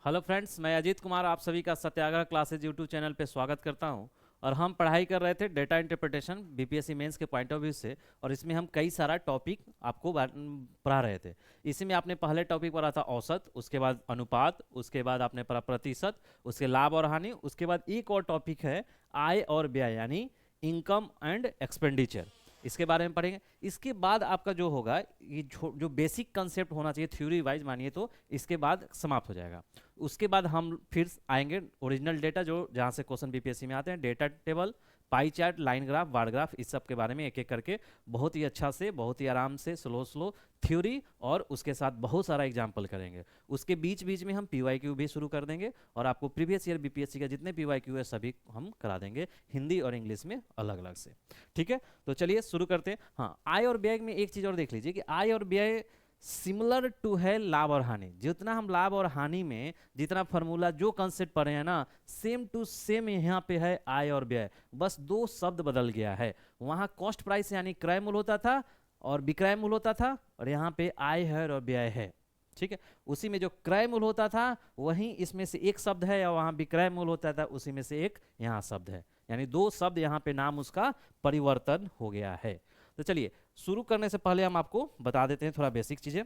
Hello friends, मैं अजीत कुमार आप सभी का सत्याग्रह क्लासेज यूट्यूब चैनल पे स्वागत करता हूं। और हम पढ़ाई कर रहे थे डेटा इंटरप्रिटेशन बीपीएससी मेंस के पॉइंट ऑफ व्यू से। और इसमें हम कई सारा टॉपिक आपको पढ़ा रहे थे। इसी में आपने पहले टॉपिक पढ़ा था औसत, उसके बाद अनुपात, उसके बाद आपने पढ़ा प्रतिशत, उसके लाभ और हानि, उसके बाद एक और टॉपिक है आय और व्यय यानी इनकम एंड एक्सपेंडिचर। इसके बारे में पढ़ेंगे। इसके बाद आपका जो होगा ये जो बेसिक कंसेप्ट होना चाहिए थ्योरी वाइज मानिए तो इसके बाद समाप्त हो जाएगा। उसके बाद हम फिर आएंगे ओरिजिनल डेटा जो जहाँ से क्वेश्चन बीपीएससी में आते हैं, data table, pie chart, line graph, bar graph, इस सब के बारे में एक एक करके बहुत ही अच्छा से, बहुत ही आराम से, स्लो स्लो थ्योरी और उसके साथ बहुत सारा एग्जाम्पल करेंगे। उसके बीच बीच में हम पीवाईक्यू भी शुरू कर देंगे और आपको प्रीवियस ईयर बीपीएससी का जितने पीवाईक्यू है सभी हम करा देंगे, हिंदी और इंग्लिश में अलग अलग से। ठीक है, तो चलिए शुरू करते हैं। हाँ, आय और व्यय में एक चीज और देख लीजिए कि आय और व्यय सिमिलर टू है लाभ और हानि। जितना हम लाभ और हानि में जितना फॉर्मूला जो कंसेप्ट पढ़े हैं ना, सेम टू सेम यहाँ पे है आय और व्यय। बस दो शब्द बदल गया है। वहां कॉस्ट प्राइस यानी क्रय मूल्य होता था और विक्रय मूल्य होता था, और यहाँ पे आय है और व्यय है। ठीक है, उसी में जो क्रय मूल्य होता था वहीं इसमें से एक शब्द है, और वहां विक्रय मूल्य होता था उसी में से एक यहाँ शब्द है। यानी दो शब्द यहाँ पे नाम उसका परिवर्तन हो गया है। तो चलिए शुरू करने से पहले हम आपको बता देते हैं थोड़ा बेसिक चीजें।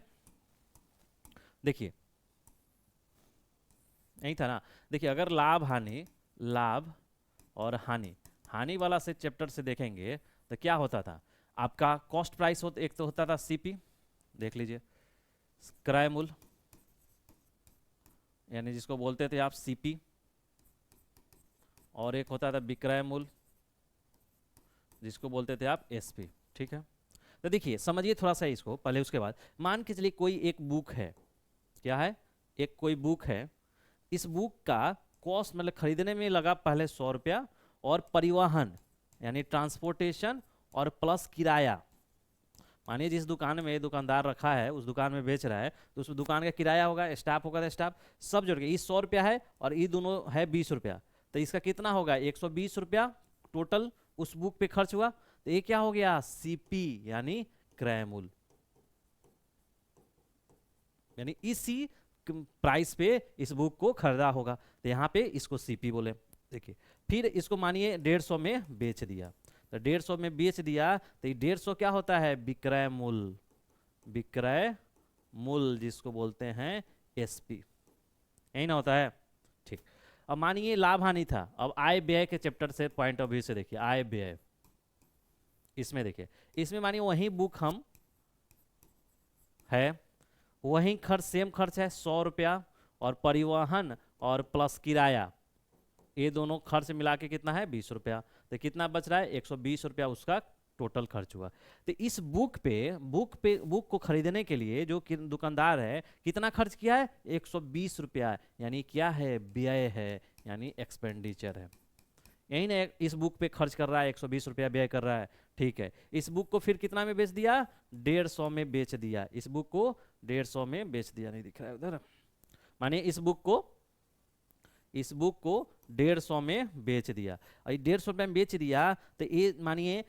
देखिए यही था ना। देखिए अगर लाभ हानि, लाभ और हानि, हानि वाला से चैप्टर से देखेंगे तो क्या होता था आपका कॉस्ट प्राइस एक तो होता था सीपी, देख लीजिए, क्रय मूल्य यानी जिसको बोलते थे आप सीपी, और एक होता था विक्रय मूल्य जिसको बोलते थे आप एसपी। ठीक है, तो देखिए समझिए थोड़ा सा इसको पहले। उसके बाद मान के चलिए कोई एक बुक है, क्या है, एक कोई बुक है। इस बुक का कॉस्ट मतलब खरीदने में लगा पहले 100 रुपया, और परिवहन यानी ट्रांसपोर्टेशन और प्लस किराया। मानिए जिस दुकान में दुकानदार रखा है उस दुकान में बेच रहा है तो उस दुकान का किराया होगा, स्टाफ होगा तो स्टाफ, सब जोड़ के ये 100 रुपया है और ये दोनों है 20 रुपया। तो इसका कितना होगा, 120 रुपया टोटल उस बुक पे खर्च हुआ। तो ये क्या हो गया, सीपी यानी क्रय मूल्य। यानी इसी प्राइस पे इस बुक को खरीदा होगा, तो यहाँ पे इसको सीपी बोले। देखिए फिर इसको मानिए 150 में बेच दिया। तो 150 में बेच दिया तो ये 150 क्या होता है, विक्रय मूल्य, विक्रय मूल्य जिसको बोलते हैं एसपी। यही ना होता है। ठीक, अब मानिए लाभ हानि था। अब आय व्यय के चैप्टर से पॉइंट ऑफ व्यू से देखिए आय व्यय। इसमें देखिए, इसमें मानिए वही बुक हम है, वही खर्च सेम खर्च है 100 रुपया, और परिवहन और प्लस किराया, ये दोनों खर्च मिला के कितना है 20 रुपया। तो कितना बच रहा है, 120 रुपया उसका टोटल खर्च हुआ। तो इस बुक को खरीदने के लिए जो दुकानदार है कितना खर्च किया है, 120 रुपया। यानी क्या है, व्यय है, यानी एक्सपेंडिचर है। यही ना, इस बुक पे खर्च कर रहा है 120 रुपया व्यय कर रहा है। ठीक है, इस बुक को फिर कितना में बेच दिया, 150 में बेच दिया। इस बुक को 150 में बेच दिया, नहीं दिख रहा है उधर। माने इस बुक को 150 में बेच दिया, और 150 रुपये में बेच दिया। तो ये मानिए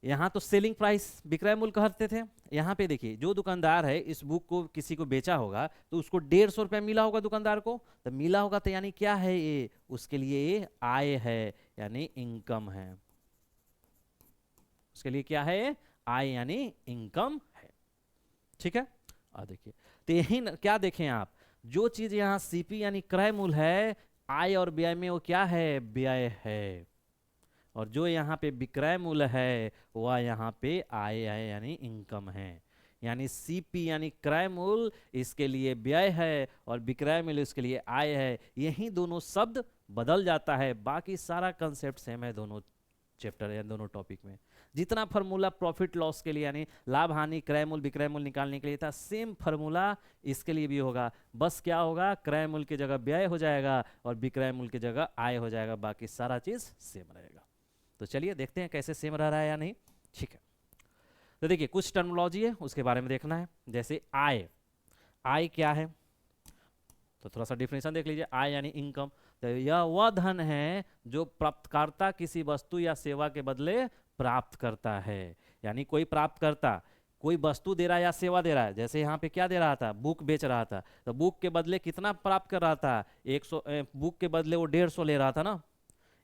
यहाँ तो सेलिंग प्राइस विक्रय मूल्य कहते थे। यहाँ पे देखिए जो दुकानदार है इस बुक को किसी को बेचा होगा तो उसको 150 रुपया मिला होगा दुकानदार को। तो मिला होगा तो यानी क्या है, ये उसके लिए ये आय है यानी इनकम है। उसके लिए क्या है, आय यानी इनकम है। ठीक है, और देखिए तो यही क्या देखें आप, जो चीज यहाँ सीपी यानी क्रय मूल्य है, आय और व्यय में वो क्या है, व्यय है। और जो यहाँ पे विक्रय मूल्य है वह यहाँ पे आय है यानी इनकम है। यानी सीपी यानी क्रय मूल्य इसके लिए व्यय है और विक्रय मूल्य इसके लिए आय है। यही दोनों शब्द बदल जाता है, बाकी सारा कंसेप्ट सेम है दोनों चैप्टर या दोनों टॉपिक में। जितना फार्मूला प्रॉफिट लॉस के लिए यानी लाभ हानि क्रय मूल्य विक्रय मूल्य निकालने के लिए था, सेम फार्मूला इसके लिए भी होगा। बस क्या होगा, क्रय मूल्य की जगह व्यय हो जाएगा और विक्रय मूल्य की जगह आय हो जाएगा, बाकी सारा चीज सेम रहेगा। तो चलिए देखते हैं कैसे सेम रह रहा है या नहीं। ठीक है, तो देखिए कुछ टर्मिनोलॉजी है उसके बारे में देखना है। जैसे आय, आय क्या है, तो थोड़ा सा डिफिनेशन देख लीजिए। आय यानी इनकम, तो यह वह धन है जो प्राप्तकर्ता किसी वस्तु या सेवा के बदले प्राप्त करता है। यानी कोई प्राप्त करता कोई वस्तु दे रहा है या सेवा दे रहा है, जैसे यहाँ पे क्या दे रहा था, बुक बेच रहा था, तो बुक के बदले कितना प्राप्त कर रहा था, 100, बुक के बदले वो 150 ले रहा था ना,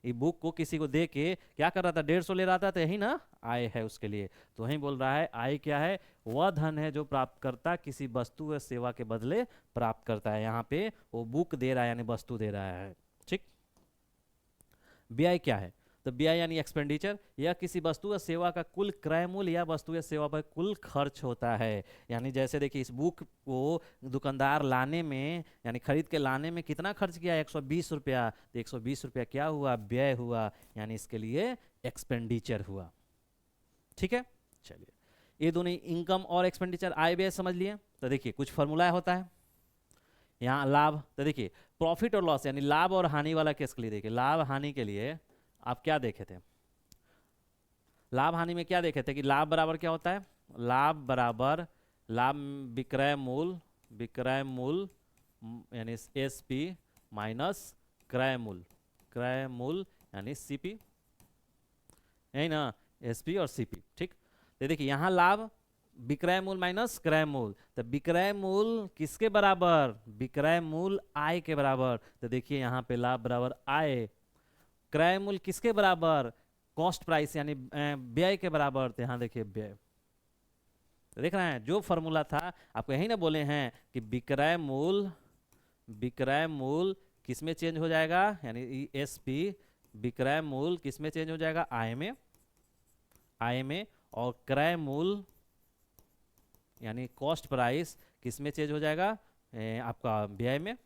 ये बुक को किसी को दे के क्या कर रहा था, 150 ले रहा था, तो यही ना आय है उसके लिए। तो वही बोल रहा है आय क्या है, वह धन है जो प्राप्तकर्ता किसी वस्तु या सेवा के बदले प्राप्त करता है। यहाँ पे वो बुक दे रहा है यानी वस्तु दे रहा है। ठीक, व्यय क्या है, तो व्यय यानी एक्सपेंडिचर, यह किसी वस्तु या सेवा का कुल क्रय मूल्य या वस्तु या सेवा पर कुल खर्च होता है। यानी जैसे देखिए इस बुक को दुकानदार लाने में यानी खरीद के लाने में कितना खर्च किया, 120 रुपया, तो 120 रुपया क्या हुआ, व्यय हुआ, यानी इसके लिए एक्सपेंडिचर हुआ। ठीक है, चलिए ये दोनों इनकम और एक्सपेंडिचर आय व्यय समझ लिए। तो देखिए कुछ फॉर्मूला होता है यहाँ लाभ, तो देखिए प्रॉफिट और लॉस यानी लाभ और हानि वाला केस के लिए देखिए, लाभ हानि के लिए आप क्या देखे थे, लाभ हानि में क्या देखे थे कि लाभ बराबर क्या होता है, लाभ बराबर लाभ विक्रय मूल, विक्रय मूल यानी एसपी माइनस क्रय मूल, क्रय मूल यानी सीपी, यही ना, एसपी और सीपी। ठीक, तो देखिए यहाँ लाभ विक्रय मूल माइनस क्रय मूल, तो विक्रय मूल किसके बराबर, विक्रय मूल आय के बराबर, तो देखिए यहाँ पे लाभ बराबर आय, क्रय मूल किसके बराबर, कॉस्ट प्राइस यानी व्यय के बराबर, तो यहाँ देखिए व्यय। तो देख रहे हैं जो फॉर्मूला था आपको यही ना बोले हैं कि विक्रय मूल, विक्रय मूल किसमें चेंज हो जाएगा, यानी एसपी विक्रय मूल किसमें चेंज हो जाएगा, आय में, आय में, और क्रय मूल यानी कॉस्ट प्राइस किसमें चेंज हो जाएगा, आपका व्यय में,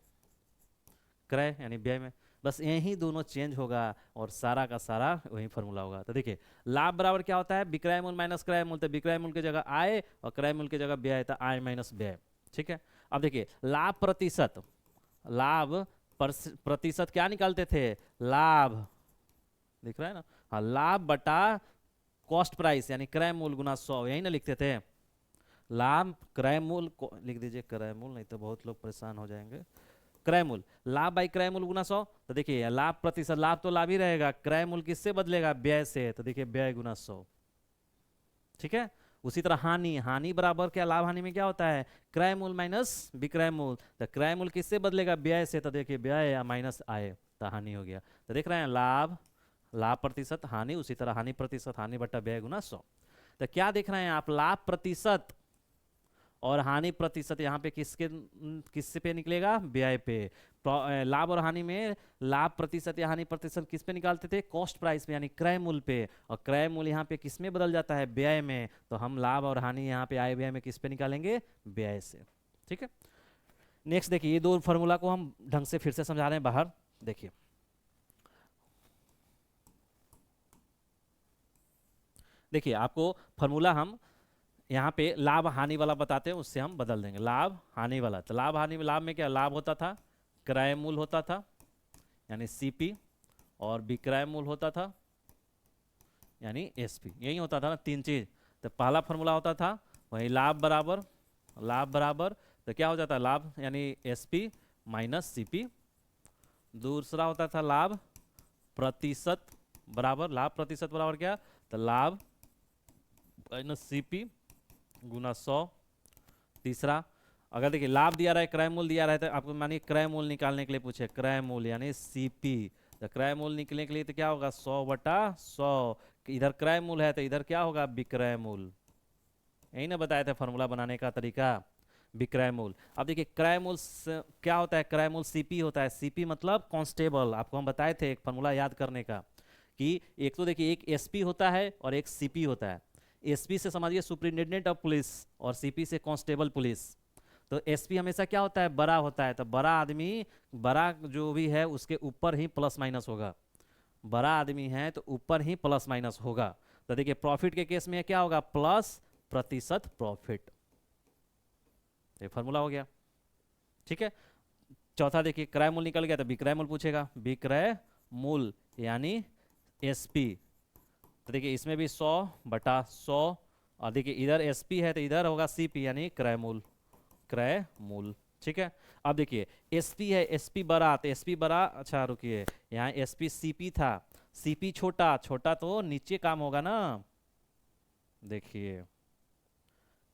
क्रय यानी व्यय में। बस यही दोनों चेंज होगा और सारा का सारा वही फॉर्मूला होगा। तो देखिए लाभ बराबर क्या होता है, विक्रय मूल माइनस क्रय मूल, तो विक्रय मूल की जगह आय और क्रय मूल की जगह व्यय, तो आय माइनस व्यय। ठीक है, अब देखिए लाभ प्रतिशत, लाभ प्रतिशत क्या निकालते थे, लाभ, दिख रहा है ना, हाँ, लाभ बटा कॉस्ट प्राइस यानी क्रय मूल गुना 100, यही ना लिखते थे, लाभ क्रय मूल लिख दीजिए, क्रय मूल, नहीं तो बहुत लोग परेशान हो जाएंगे, क्रय मूल, लाभ बाई क्रय मूल गुना 100, तो देखिए लाभ प्रतिशत, लाभ तो लाभ ही रहेगा, क्रय मूल किससे बदलेगा, व्यय से, तो देखिए व्यय गुना 100। ठीक है, उसी तरह हानि, हानि बराबर क्या, लाभ हानि में क्या होता है, क्रय मूल माइनस विक्रय मूल, तो क्रय मूल किससे बदलेगा, व्यय से, तो देखिए व्यय माइनस आय, तो हानि हो गया। तो देख रहे हैं लाभ, लाभ प्रतिशत, हानि, उसी तरह हानि प्रतिशत, हानि बटा व्यय गुना 100। तो क्या देख रहे हैं आप, लाभ प्रतिशत और हानि प्रतिशत यहाँ पे किसके, किससे पे निकलेगा, व्यय पे। लाभ और हानि में लाभ प्रतिशत या हानि प्रतिशत किस पे निकालते थे, कॉस्ट प्राइस पे यानी क्रय मूल्य पे, और क्रय मूल्य यहाँ पे किस में बदल जाता है, व्यय में, तो हम लाभ और हानि यहाँ पे आय व्यय में किस पे निकालेंगे, व्यय से। ठीक है, नेक्स्ट देखिए ये दो फॉर्मूला को हम ढंग से फिर से समझा रहे हैं बाहर। देखिए देखिए आपको फॉर्मूला हम यहाँ पे लाभ हानि वाला बताते हैं, उससे हम बदल देंगे, लाभ हानि वाला, तो लाभ हानि में, लाभ में क्या लाभ होता था, क्रय मूल होता था यानी सीपी, और विक्रय मूल होता था यानी एसपी, यही होता था ना, तीन चीज। तो पहला फॉर्मूला होता था वही लाभ बराबर, लाभ बराबर, तो क्या हो जाता है, लाभ यानी एसपी माइनस सीपी, दूसरा होता था लाभ प्रतिशत बराबर, लाभ प्रतिशत बराबर क्या, तो लाभ माइनस सीपी गुना 100, तीसरा अगर देखिए लाभ दिया रहा है, क्रय मूल्य दिया रहा है, तो आपको मानिए क्रय मूल्य निकालने के लिए पूछे, क्रय मूल्य यानी सीपी, तो क्रय मूल्य निकलने के लिए तो क्या होगा, 100 बटा 100, इधर क्रय मूल्य है तो इधर क्या होगा, विक्रय मूल्य, यही ना बताया था फॉर्मूला बनाने का तरीका, विक्रय मूल्य। अब देखिए क्रय मूल्य क्या होता है, क्रय मूल्य सीपी होता है, सीपी मतलब कांस्टेबल, आपको हम बताए थे एक फॉर्मूला याद करने का, कि एक तो देखिए एक एसपी होता है और एक सीपी होता है। एसपी से समझिए सुपरिटेंडेंट ऑफ पुलिस, और सीपी से कांस्टेबल पुलिस। तो एसपी हमेशा क्या होता है, बड़ा होता है, तो बड़ा आदमी, बड़ा जो भी है उसके ऊपर ही प्लस माइनस होगा, बड़ा आदमी है तो ऊपर ही प्लस माइनस होगा। तो देखिए प्रॉफिट के केस में क्या होगा, प्लस प्रतिशत प्रॉफिट, ये फॉर्मूला हो गया। ठीक है, चौथा देखिए क्रय मूल्य निकल गया तो विक्रय मूल्य पूछेगा, विक्रय मूल्य यानी एसपी, तो देखिए इसमें भी 100 बटा 100, और देखिए इधर एसपी है तो इधर होगा सीपी यानी क्रय मूल्य, क्रय मूल्य। ठीक है, अब देखिए एसपी है, एसपी बड़ा, तो एसपी बड़ा, अच्छा रुकिए, यहाँ एसपी सीपी था, सीपी छोटा, छोटा तो नीचे काम होगा ना, देखिए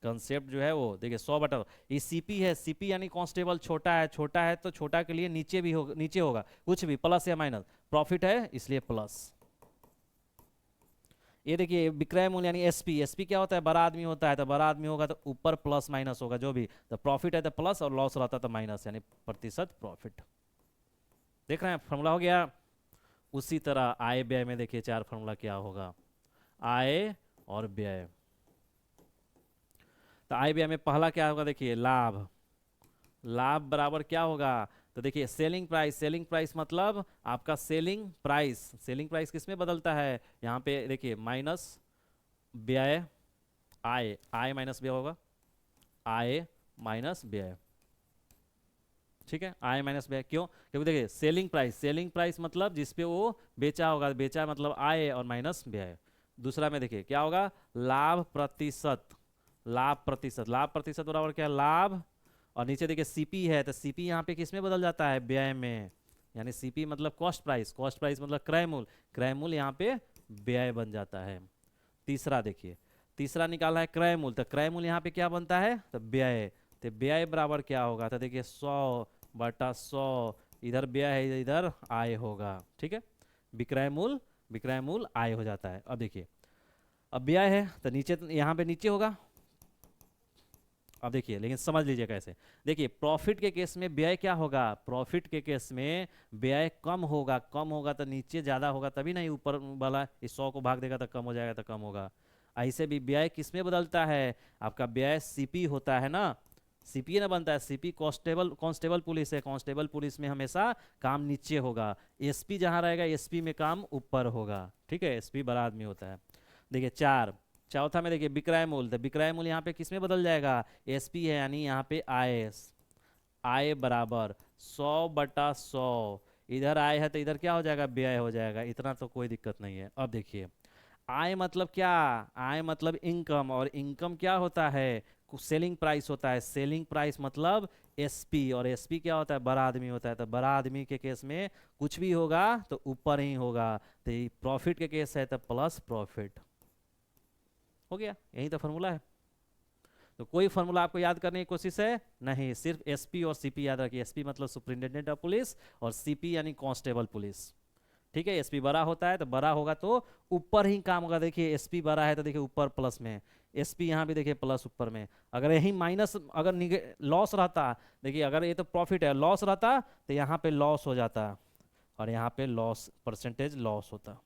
कंसेप्ट जो है वो देखिए 100 बटा, ये सीपी है, सीपी यानी कांस्टेबल छोटा है तो छोटा के लिए नीचे भी होगा, नीचे होगा कुछ भी प्लस या माइनस, प्रॉफिट है इसलिए प्लस। ये देखिए विक्रय मूल्य यानी एसपी, एसपी क्या होता है, बड़ा आदमी होता है, तो बड़ा आदमी होगा तो ऊपर प्लस माइनस होगा जो भी, तो प्रॉफिट है तो प्लस और लॉस रहता तो माइनस, यानी प्रतिशत प्रॉफिट। देख रहे हैं फॉर्मूला हो गया। उसी तरह आय व्यय में देखिए चार फॉर्मूला क्या होगा, आय और व्यय। तो आय व्यय में पहला क्या होगा, देखिए लाभ, लाभ बराबर क्या होगा, तो देखिए सेलिंग प्राइस, सेलिंग प्राइस मतलब आपका सेलिंग प्राइस, सेलिंग प्राइस किस में बदलता है, यहाँ पे देखिए माइनस व्यय, आय, आय माइनस व्यय होगा, आय माइनस व्यय, ठीक है, आय माइनस व्यय। क्यों, क्योंकि देखिए सेलिंग प्राइस, सेलिंग प्राइस मतलब जिसपे वो बेचा होगा, बेचा मतलब आय और माइनस व्यय। दूसरा में देखिए क्या होगा, लाभ प्रतिशत, लाभ प्रतिशत, लाभ प्रतिशत बराबर क्या है, लाभ, और नीचे देखिए सीपी है, तो सीपी यहाँ पे किस में बदल जाता है, व्यय में, यानी सीपी मतलब कॉस्ट प्राइस, कॉस्ट प्राइस मतलब क्रय मूल्य, क्रय मूल्य यहाँ पे व्यय बन जाता है। तीसरा देखिए, तीसरा निकाला है क्रय मूल्य, तो क्रय मूल्य यहाँ पे क्या बनता है, तो व्यय, तो व्यय बराबर क्या होगा, तो देखिए 100/100, इधर व्यय है इधर आय होगा, ठीक है, विक्रय मूल्य, विक्रय मूल्य आय हो जाता है। अब देखिए, अब व्यय है तो नीचे, यहाँ पे नीचे होगा। अब देखिए लेकिन समझ लीजिए कैसे, देखिए प्रॉफिट के केस में व्यय क्या होगा, प्रॉफिट के केस में व्यय कम होगा, कम होगा तो नीचे ज़्यादा होगा तभी नहीं, ऊपर वाला इस 100 को भाग देगा तो कम हो जाएगा, तो कम होगा। ऐसे भी व्यय किस में बदलता है, आपका व्यय सीपी होता है ना, सीपी ना बनता है, सीपी कांस्टेबल, कांस्टेबल पुलिस है, कांस्टेबल पुलिस में हमेशा काम नीचे होगा, एसपी जहाँ रहेगा एसपी में काम ऊपर होगा, ठीक है, एसपी बड़ा आदमी होता है। देखिए चार, चौथा में देखिए विक्रय मूल्य, तो विक्रय मूल्य यहाँ पे किस में बदल जाएगा, एसपी है, यानी यहाँ पे आय, आय बराबर 100/100, इधर आय है तो इधर क्या हो जाएगा, व्यय हो जाएगा, इतना तो कोई दिक्कत नहीं है। अब देखिए आय मतलब क्या, आय मतलब इनकम, और इनकम क्या होता है, सेलिंग प्राइस होता है, सेलिंग प्राइस मतलब एसपी, और एसपी क्या होता है, बड़ा आदमी होता है, तो बड़ा आदमी के केस में कुछ भी होगा तो ऊपर ही होगा, तो प्रॉफिट के केस है तो प्लस प्रॉफिट हो गया, यही तो फॉर्मूला है। तो कोई फॉर्मूला आपको याद करने की कोशिश है नहीं, सिर्फ एसपी और सीपी याद रखिए, एसपी मतलब सुपरिटेंडेंट ऑफ पुलिस, और सीपी यानी कांस्टेबल पुलिस, ठीक है। एसपी बड़ा होता है तो बड़ा होगा तो ऊपर ही काम होगा, देखिए एसपी बड़ा है तो देखिए ऊपर प्लस में, एसपी यहाँ भी देखिए प्लस ऊपर में, अगर यही माइनस, अगर लॉस रहता, देखिए अगर ये तो प्रॉफिट है, लॉस रहता तो यहाँ पे लॉस हो जाता, और यहाँ पे लॉस परसेंटेज लॉस होता,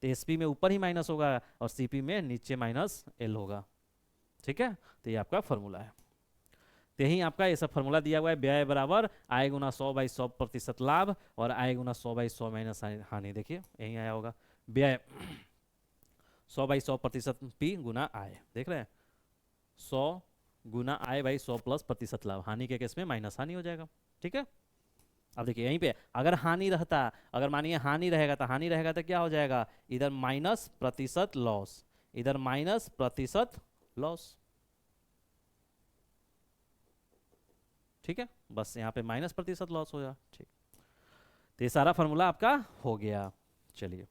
तो एसपी में ऊपर ही माइनस होगा और सीपी में नीचे माइनस एल होगा, ठीक है। तो ये आपका फॉर्मूला है, तो यही आपका ये सब फॉर्मूला दिया हुआ है, व्यय बराबर आय गुना 100/100% लाभ, और आय गुना 100/100 माइनस हानि, देखिए यही आया होगा, व्यय 100/100% पी गुना आय, देख रहे हैं 100 गुना आय बाई 100 प्लस प्रतिशत लाभ, हानि के केस में माइनस हानि हो जाएगा, ठीक है। अब देखिए यहीं पे अगर हानि रहता, अगर मानिए हानि रहेगा तो, हानि रहेगा तो क्या हो जाएगा, इधर माइनस प्रतिशत लॉस, इधर माइनस प्रतिशत लॉस, ठीक है, बस यहाँ पे माइनस प्रतिशत लॉस हो जाए, ठीक। तो ये सारा फॉर्मूला आपका हो गया। चलिए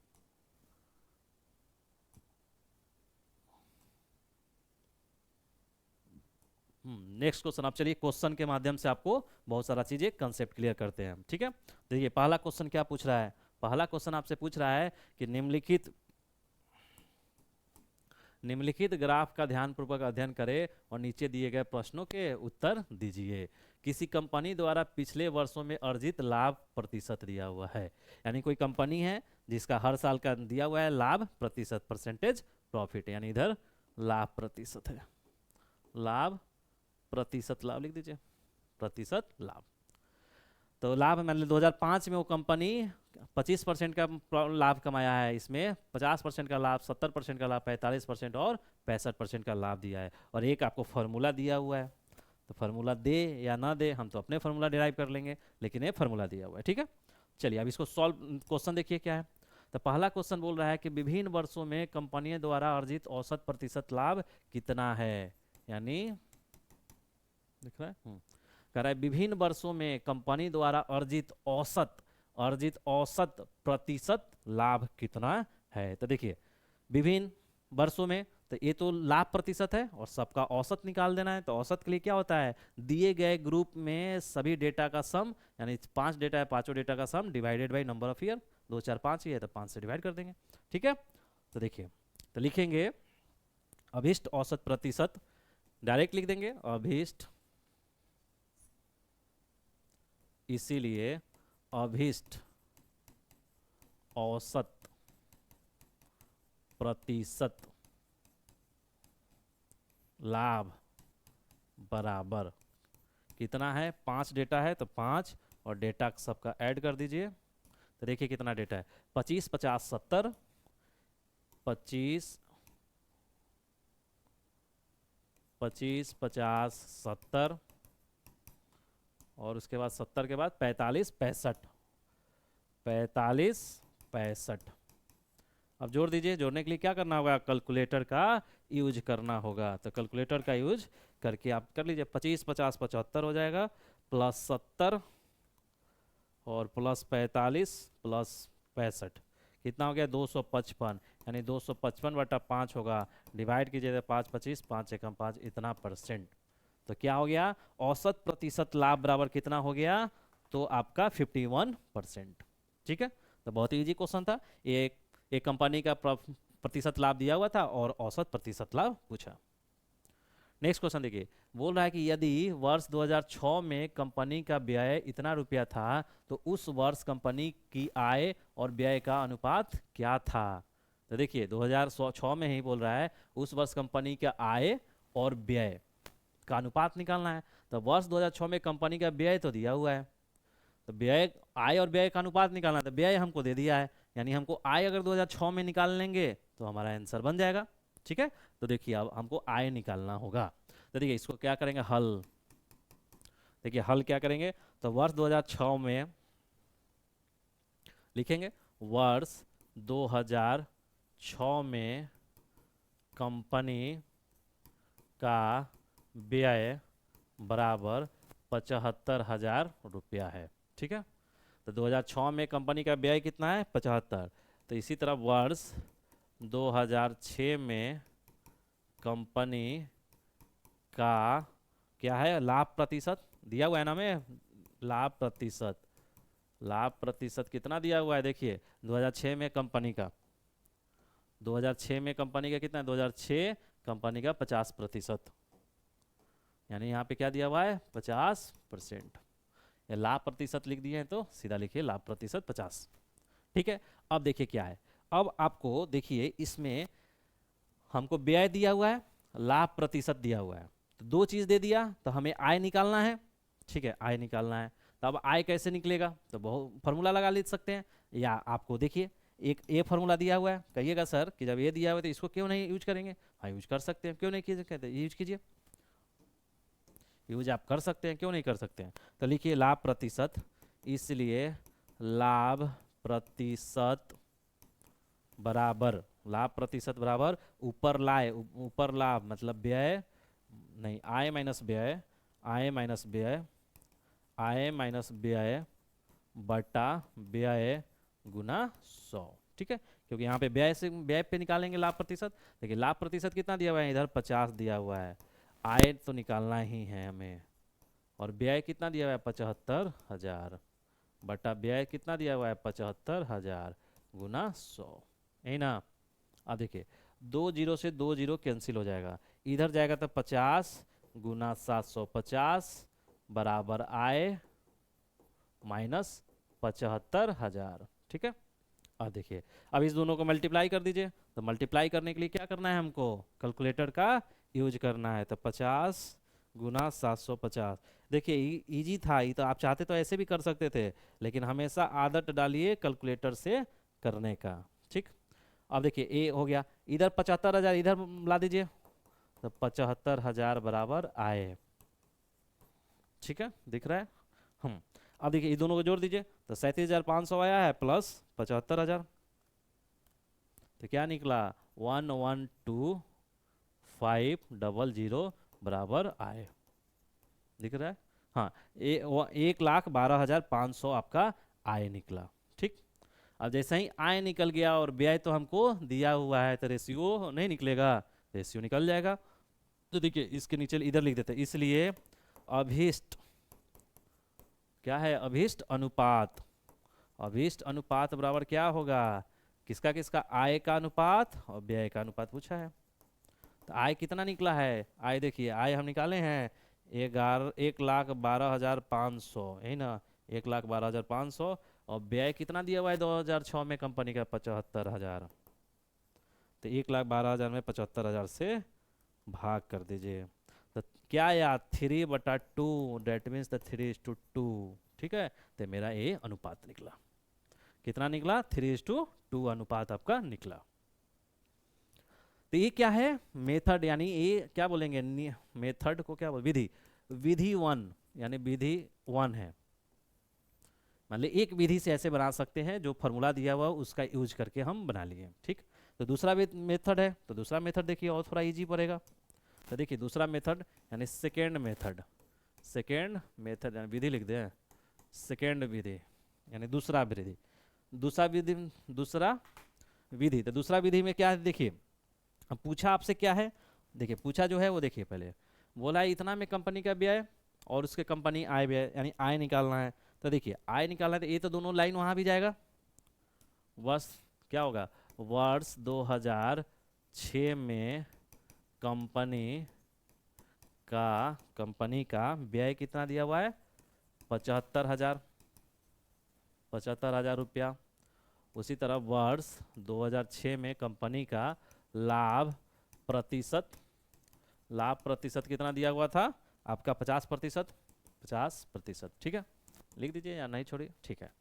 नेक्स्ट क्वेश्चन, आप चलिए क्वेश्चन के माध्यम से आपको बहुत सारा चीजें कंसेप्ट क्लियर करते हैं, ठीक है। देखिए पहला क्वेश्चन क्या पूछ रहा है, पहला क्वेश्चन आपसे पूछ रहा है कि निम्नलिखित, निम्नलिखित ग्राफ का ध्यानपूर्वक अध्ययन करें और नीचे दिए गए प्रश्नों के उत्तर दीजिए। किसी कंपनी द्वारा पिछले वर्षों में अर्जित लाभ प्रतिशत दिया हुआ है, यानी कोई कंपनी है जिसका हर साल का दिया हुआ है लाभ प्रतिशत, परसेंटेज प्रॉफिट, यानी इधर लाभ प्रतिशत है, लाभ प्रतिशत, लाभ लिख दीजिए, प्रतिशत लाभ। तो लाभ मान लीजिए 2005 में वो कंपनी 25% का लाभ कमाया है, इसमें 50% का लाभ, 70% का लाभ, 45% और 65% का लाभ दिया है, और एक आपको फार्मूला दिया हुआ है, तो फार्मूला दे या ना दे हम तो अपने फार्मूला डिराइव कर लेंगे, लेकिन ये फार्मूला दिया हुआ है, ठीक है। चलिए अब इसको सॉल्व, क्वेश्चन देखिए क्या है। तो पहला क्वेश्चन बोल रहा है कि विभिन्न वर्षों में कंपनियों द्वारा अर्जित औसत प्रतिशत लाभ कितना है, यानी दिख रहा है, कह रहा है विभिन्न वर्षों में कंपनी द्वारा अर्जित औसत, अर्जित औसत प्रतिशत लाभ कितना है। तो देखिए विभिन्न वर्षों में, तो ये तो लाभ प्रतिशत है और सबका औसत निकाल देना है। तो औसत के लिए क्या होता है, दिए गए ग्रुप में सभी डेटा का सम, यानी 5 डेटा है, पांचों डेटा का सम divided by number of year. 2 4 5 ही है तो 5 से डिवाइड कर देंगे। ठीक है, तो देखिए, तो लिखेंगे अभिष्ट औसत प्रतिशत, डायरेक्ट लिख देंगे अभिष्ट, इसीलिए अभिष्ट औसत प्रतिशत लाभ बराबर कितना है, 5 डेटा है तो 5 और डेटा सबका ऐड कर दीजिए। तो देखिए कितना डेटा है, 25 50 70, 25 25 50 70 और उसके बाद 70 के बाद 45 65, 45 65। अब जोड़ दीजिए, जोड़ने के लिए क्या करना होगा, कैलकुलेटर का यूज करना होगा। तो कैलकुलेटर का यूज करके आप कर लीजिए, 25 50 75 हो जाएगा, प्लस 70 और प्लस 45 प्लस 65, कितना हो गया 255, यानी 255/5 होगा। डिवाइड कीजिए, 5 25 5 एकम 5, इतना परसेंट। तो क्या हो गया, औसत प्रतिशत लाभ बराबर कितना हो गया, तो आपका 51%। ठीक है, तो बहुत ही इजी क्वेश्चन था। एक कंपनी का प्रतिशत लाभ दिया हुआ था और औसत प्रतिशत लाभ पूछा। नेक्स्ट क्वेश्चन देखिए, बोल रहा है कि यदि वर्ष 2006 में कंपनी का व्यय इतना रुपया था तो उस वर्ष कंपनी की आय और व्यय का अनुपात क्या था। तो देखिए 2006 में ही बोल रहा है उस वर्ष कंपनी का आय और व्यय का अनुपात निकालना है। तो वर्ष 2006 में कंपनी का व्यय तो दिया हुआ है, तो व्यय, आय और व्यय का अनुपात निकालना है। तो व्यय हमको दे दिया है, यानी हमको आय अगर 2006 में निकाल लेंगे तो हमारा आंसर बन जाएगा। ठीक है, तो देखिए अब हमको आय निकालना होगा। तो देखिए इसको क्या करेंगे, हल, देखिए हल क्या करेंगे, तो वर्ष 2006 में लिखेंगे, वर्ष 2006 में कंपनी का व्यय बराबर 75,000 रुपया है। ठीक है, तो 2006 में कंपनी का व्यय कितना है, 75। तो इसी तरह वर्ष 2006 में कंपनी का क्या है, लाभ प्रतिशत दिया हुआ है ना हमें, लाभ प्रतिशत, लाभ प्रतिशत कितना दिया हुआ है, देखिए 2006 में कंपनी का, 2006 में कंपनी का कितना है, 2006 कंपनी का 50%, यानी यहाँ पे क्या दिया हुआ है 50%। या लाभ प्रतिशत लिख दिए हैं तो सीधा लिखिए लाभ प्रतिशत 50। ठीक है, अब देखिए क्या है, अब आपको देखिए इसमें हमको व्यय दिया हुआ है, लाभ प्रतिशत दिया हुआ है, तो दो चीज दे दिया, तो हमें आय निकालना है। ठीक है, आय निकालना है, तो अब आय कैसे निकलेगा, तो बहुत फॉर्मूला लगा ले सकते हैं, या आपको देखिए एक ये फार्मूला दिया हुआ है, कहिएगा सर कि जब ये दिया हुआ है तो इसको क्यों नहीं यूज करेंगे। हाँ यूज कर सकते हैं, क्यों नहीं कीजिए, कहते हैं यूज कीजिए, यूज आप कर सकते हैं, क्यों नहीं कर सकते हैं। तो लिखिए लाभ प्रतिशत, इसलिए लाभ प्रतिशत बराबर, लाभ प्रतिशत बराबर ऊपर लाए, ऊपर लाभ मतलब व्यय नहीं, आय माइनस व्यय, आय माइनस व्यय, आय माइनस व्यय बटा व्यय गुना 100। ठीक है, क्योंकि यहाँ पे व्यय से व्यय पे निकालेंगे लाभ प्रतिशत। देखिए लाभ प्रतिशत कितना दिया हुआ है, इधर 50 दिया हुआ है, आय तो निकालना ही है हमें, और व्यय कितना दिया हुआ है 75,000 बटा व्यय कितना दिया हुआ है 75,000 गुना 100, यही ना। अब देखिए 2 जीरो से 2 जीरो कैंसिल हो जाएगा, इधर जाएगा तो 50 गुना 750 बराबर आय माइनस 75,000। ठीक है, अब देखिए अब इस दोनों को मल्टीप्लाई कर दीजिए, तो मल्टीप्लाई करने के लिए क्या करना है हमको, कैलकुलेटर का यूज करना है। तो 50 गुना 750, देखिए इजी था, ये तो आप चाहते तो ऐसे भी कर सकते थे, लेकिन हमेशा आदत डालिए कैलकुलेटर से करने का। ठीक, अब देखिए ए हो गया, इधर 75,000 इधर ला दीजिए, तो 75,000 बराबर आए। ठीक है, दिख रहा है। अब देखिए ये दोनों को जोड़ दीजिए, तो 37,500 आया है प्लस 75,000, तो क्या निकला 112,500 बराबर आए, दिख रहा है। हाँ, 1,12,500 आपका आय निकला। ठीक, अब जैसे ही आय निकल गया और व्यय तो हमको दिया हुआ है, तो रेशियो नहीं निकलेगा, रेशियो निकल जाएगा। तो देखिए इसके नीचे इधर लिख देते हैं, इसलिए अभिष्ट क्या है, अभिष्ट अनुपात, अभिष्ट अनुपात बराबर क्या होगा, किसका किसका, आय का अनुपात और व्यय का अनुपात पूछा है। तो आय कितना निकला है, आय देखिए आय हम निकाले हैं 1,12,500, यही ना, 1,12,500, और व्यय कितना दिया हुआ है 2006 में कंपनी का 75,000। तो 1,12,000 में 75,000 से भाग कर दीजिए। तो क्या आया 3/2, डेट मीन्स द 3:2, ठीक है। तो मेरा ये अनुपात निकला, कितना निकला, 3:2 अनुपात आपका निकला। तो ये क्या है, मेथड, यानी ये क्या बोलेंगे, मेथड को क्या बोल, विधि, विधि 1 यानी विधि 1 है। मान लीजिए एक विधि से ऐसे बना सकते हैं, जो फॉर्मूला दिया हुआ उसका यूज करके हम बना लिए, ठीक। तो दूसरा मेथड है, तो दूसरा मेथड देखिए और थोड़ा इजी पड़ेगा। तो देखिए दूसरा मेथड यानी सेकेंड मेथड, सेकेंड मेथड यानी विधि लिख दें, सेकेंड विधि यानी दूसरा विधि, दूसरा विधि, दूसरा विधि। तो दूसरा विधि में क्या है, देखिए अब पूछा आपसे क्या है, देखिए पूछा जो है वो देखिए, पहले बोला है इतना में कंपनी का व्यय और उसके कंपनी आय व्यय, यानी आय निकालना है। तो देखिए आय निकालना है, तो ये तो दोनों लाइन वहाँ भी जाएगा, वर्ष क्या होगा, वर्ष 2006 में कंपनी का व्यय कितना दिया हुआ है, 75,000, 75,000 रुपया। उसी तरह वर्ष 2006 में कंपनी का लाभ प्रतिशत, लाभ प्रतिशत कितना दिया हुआ था आपका, 50%, 50%, ठीक है, लिख दीजिए या नहीं छोड़िए, ठीक है।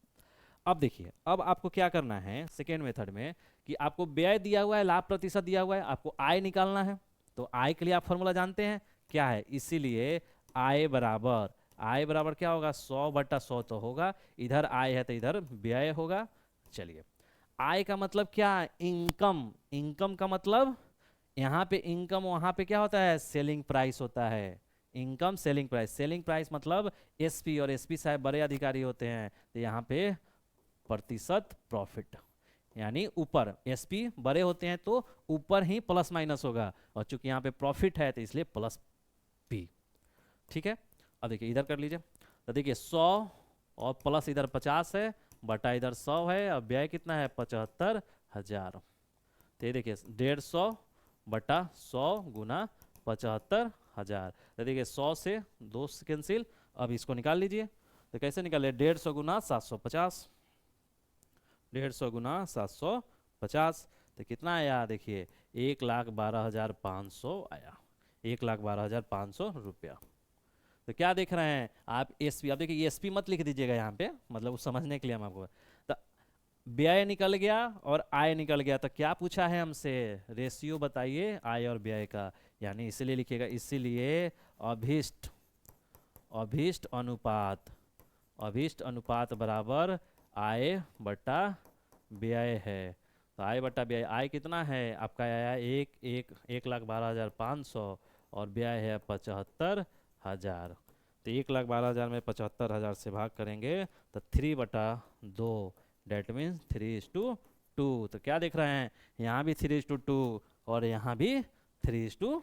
अब देखिए अब आपको क्या करना है सेकेंड मेथड में, कि आपको व्यय दिया हुआ है, लाभ प्रतिशत दिया हुआ है, आपको आय निकालना है। तो आय के लिए आप फॉर्मूला जानते हैं क्या है, इसीलिए आय बराबर, आय बराबर क्या होगा, 100/100 तो होगा, इधर आय है तो इधर व्यय होगा। चलिए आय का मतलब क्या, इनकम, इनकम का मतलब यहाँ पे इनकम, वहाँ पे क्या होता है, सेलिंग प्राइस होता है, income selling price, selling price मतलब एसपी, और एसपी साहब बड़े अधिकारी होते हैं, तो यहाँ पे प्रतिशत प्रॉफिट, यानी ऊपर एसपी बड़े होते हैं तो ऊपर ही प्लस माइनस होगा, और चूंकि यहाँ पे प्रॉफिट है तो इसलिए प्लस पी, ठीक है। अब देखिए इधर कर लीजिए, तो देखिए 100 और प्लस इधर 50 है, बटा इधर 100 है, और व्यय कितना है 75,000। तो ये देखिए 150/100 गुना 75,000। तो देखिए 100 से 2 कैंसिल, अब इसको निकाल लीजिए। तो कैसे निकाले, 150 गुना 750, 150 गुना 750, तो कितना आया देखिए 1,12,500 आया, 1,12,500 रुपया। तो क्या देख रहे हैं आप, एसपी, अब देखिए एसपी मत लिख दीजिएगा यहाँ पे, मतलब उस समझने के लिए हम आपको, तो व्यय निकल गया और आय निकल गया, तो क्या पूछा है हमसे, रेशियो बताइए आय और व्यय का, यानी इसीलिए लिखिएगा, इसीलिए अभिष्ट, अभिष्ट अनुपात, अभिष्ट अनुपात बराबर आय बटा व्यय है। तो आय बटा व्यय, आय कितना है आपका आया 1,12,500 और व्यय है 75,000। तो 1,12,000 में 75,000 से भाग करेंगे तो 3/2, डेट मीन्स 3:2। तो क्या देख रहे हैं, यहाँ भी 3:2 और यहाँ भी 3:2।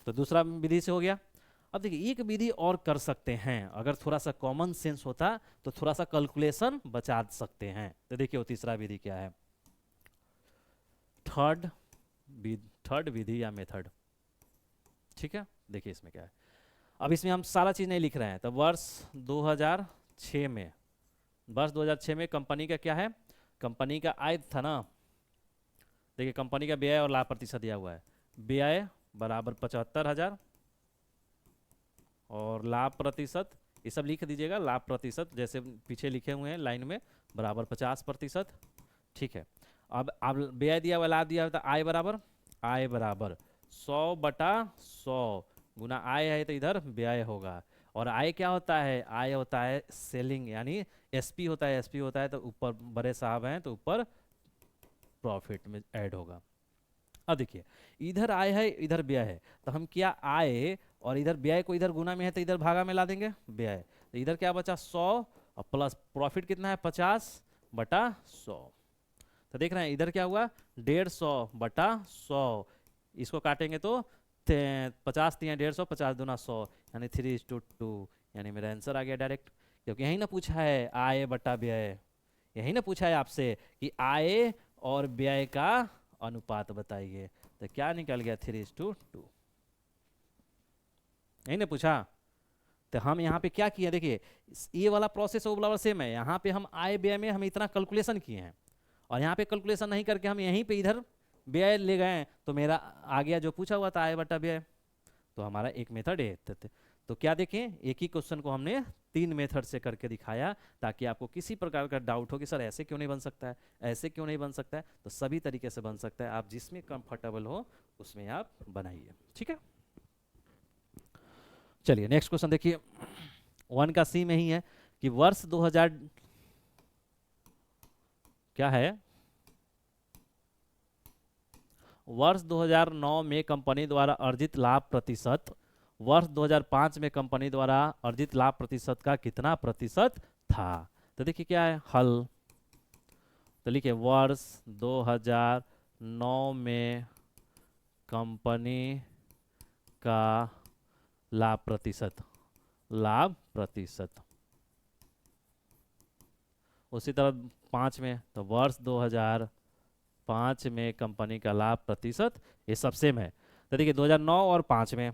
तो दूसरा विधि से हो गया। अब देखिए एक विधि और कर सकते हैं, अगर थोड़ा सा कॉमन सेंस होता तो थोड़ा सा कैलकुलेशन बचा सकते हैं। तो देखिए वो तीसरा विधि क्या है, थर्ड विधि या मेथड, ठीक है। देखिए इसमें क्या है, अब इसमें हम सारा चीज नहीं लिख रहे हैं। तो वर्ष 2006 में, वर्ष 2006 में कंपनी का क्या है, कंपनी का आय था ना, देखिए कंपनी का व्यय और लाभ प्रतिशत दिया हुआ है, व्यय बराबर 75,000 और लाभ प्रतिशत, ये सब लिख दीजिएगा, लाभ प्रतिशत जैसे पीछे लिखे हुए हैं लाइन में, बराबर 50%, ठीक है। अब व्यय दिया हुआ, लाभ दिया हुआ, आय बराबर 100/100 गुना आय है तो इधर व्यय होगा, और आय क्या होता है, आय होता है सेलिंग, यानी एसपी होता है, एसपी होता है तो ऊपर बड़े साहब हैं तो ऊपर प्रॉफिट में ऐड होगा। अब देखिए इधर आय है इधर व्यय है, तो हम क्या आय और इधर व्यय को इधर गुना में है तो इधर भागा में ला देंगे व्यय, तो इधर क्या बचा 100 और प्लस प्रॉफिट कितना है 50/100। तो देख रहे हैं इधर क्या हुआ, 150 बटा 100, इसको काटेंगे तो 50 तिया 150, 50 दूना 100, यानी 3:2, यानी मेरा आंसर आ गया डायरेक्ट। क्योंकि यही ना पूछा है आय बटा व्यय, यही ना पूछा है आपसे कि आय और व्यय का अनुपात बताइए, तो क्या निकल गया 3:2, यही ना पूछा। तो हम यहाँ पे क्या किए, देखिए ये वाला प्रोसेस वो वाला सेम है, यहाँ पे हम आय व्यय में हम इतना कैलकुलेशन किए हैं, और यहाँ पे कैलकुलेशन नहीं करके हम यहीं पे इधर व्यय ले गए, तो मेरा आ गया जो पूछा हुआ था आय बटा व्यय। तो हमारा एक मेथड है। तो क्या देखें, एक ही क्वेश्चन को हमने 3 मेथड से करके दिखाया, ताकि आपको किसी प्रकार का डाउट हो कि सर ऐसे क्यों नहीं बन सकता है, ऐसे क्यों नहीं बन सकता है, तो सभी तरीके से बन सकता है, आप जिसमें कंफर्टेबल हो उसमें आप बनाइए, ठीक है। चलिए नेक्स्ट क्वेश्चन देखिए, 1 का सी में ही है कि वर्ष 2000 क्या है, वर्ष 2009 में कंपनी द्वारा अर्जित लाभ प्रतिशत वर्ष 2005 में कंपनी द्वारा अर्जित लाभ प्रतिशत का कितना प्रतिशत था। तो देखिए क्या है हल, तो लिखिए वर्ष 2009 में कंपनी का लाभ प्रतिशत, लाभ प्रतिशत, उसी तरह 5 में, तो वर्ष 2005 में कंपनी का लाभ प्रतिशत, ये सब सेम है। तो देखिए 2009 और 5 में,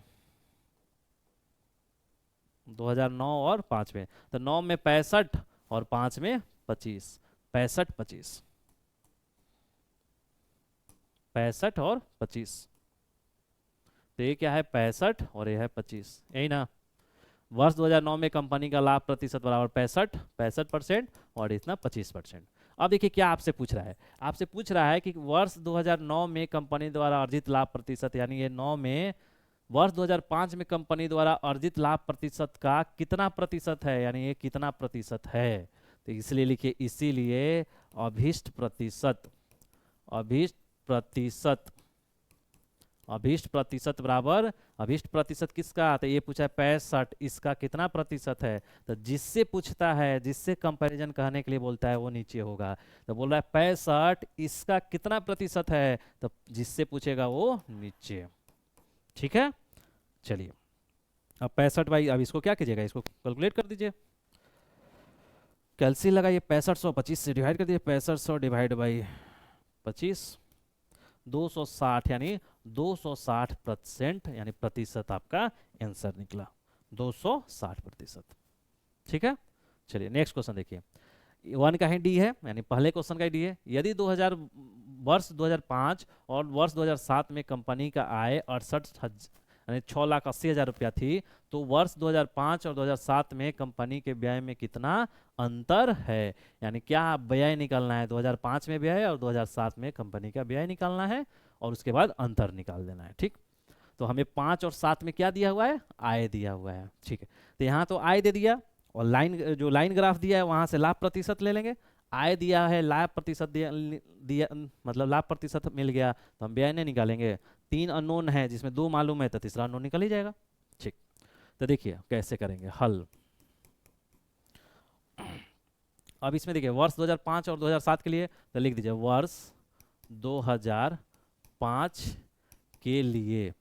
2009 और 5 में, तो 9 में 65 और 5 में 25, 65 25, 65 और 25, तो ये क्या है 65 और ये है 25, यही ना। वर्ष 2009 में कंपनी का लाभ प्रतिशत बराबर 65% और इतना 25%। अब देखिए क्या आपसे पूछ रहा है, आपसे पूछ रहा है कि वर्ष 2009 में कंपनी द्वारा अर्जित लाभ प्रतिशत, यानी ये 9 में वर्ष 2005 में कंपनी द्वारा अर्जित लाभ प्रतिशत का कितना प्रतिशत है, यानी ये कितना प्रतिशत है। तो इसलिए लिखिए, इसीलिए अभीष्ट प्रतिशत, अभीष्ट प्रतिशत, अभीष्ट प्रतिशत बराबर, अभीष्ट प्रतिशत किसका, तो ये पूछा है 65, इसका कितना प्रतिशत है, तो जिससे पूछता है, जिससे कंपैरिजन कहने के लिए बोलता है वो नीचे होगा। तो बोल रहा है 65, इसका कितना प्रतिशत है, तो जिससे पूछेगा वो नीचे, ठीक है। चलिए अब 65 बाई, अब इसको क्या कीजिएगा, इसको कैलकुलेट कर दीजिए, कैलसी लगाइए, 6500 25 से डिवाइड कर दीजिए, 6500 डिवाइड बाई 25, 260, यानी 260%, यानी प्रतिशत आपका आंसर निकला 260%, ठीक है। चलिए नेक्स्ट क्वेश्चन देखिए, 1 का ही डी है, यानी पहले क्वेश्चन का ही डी है। यदि 2000 वर्ष 2005 और वर्ष 2007 में कंपनी का आय 68 यानी 6,80,000 रुपया थी, तो वर्ष 2005 और 2007 में कंपनी के व्यय में कितना अंतर है, यानी क्या व्यय निकालना है, 2005 में व्यय और 2007 में कंपनी का व्यय निकालना है, और उसके बाद अंतर निकाल देना है, ठीक। तो हमें 5 और 7 में क्या दिया हुआ है, आय दिया हुआ है, ठीक है। तो यहाँ तो आय दे दिया, और लाइन जो लाइन ग्राफ दिया है वहां से लाभ प्रतिशत ले लेंगे, आय दिया है, लाभ प्रतिशत दिया मतलब लाभ प्रतिशत मिल गया, तो हम व्यय नहीं निकालेंगे, 3 अननोन है जिसमें 2 मालूम है, तो तीसरा अननोन निकल ही जाएगा, ठीक। तो देखिए कैसे करेंगे हल। अब इसमें देखिए वर्ष 2005 और 2007 के लिए, तो लिख दीजिए वर्ष 2005 के लिए,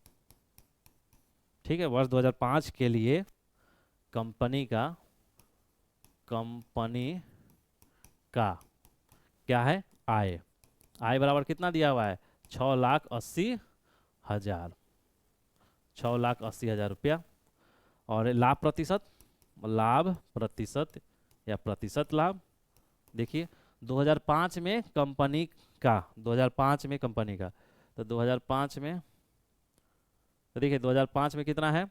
ठीक है, वर्ष 2005 के लिए कंपनी का क्या है आय, आय बराबर कितना दिया हुआ है 6,80,000, 6,80,000 रुपया, और लाभ प्रतिशत, लाभ प्रतिशत या प्रतिशत लाभ, देखिए 2005 में कंपनी का, 2005 में कंपनी का, तो 2005 में, तो देखिए 2005 में कितना है,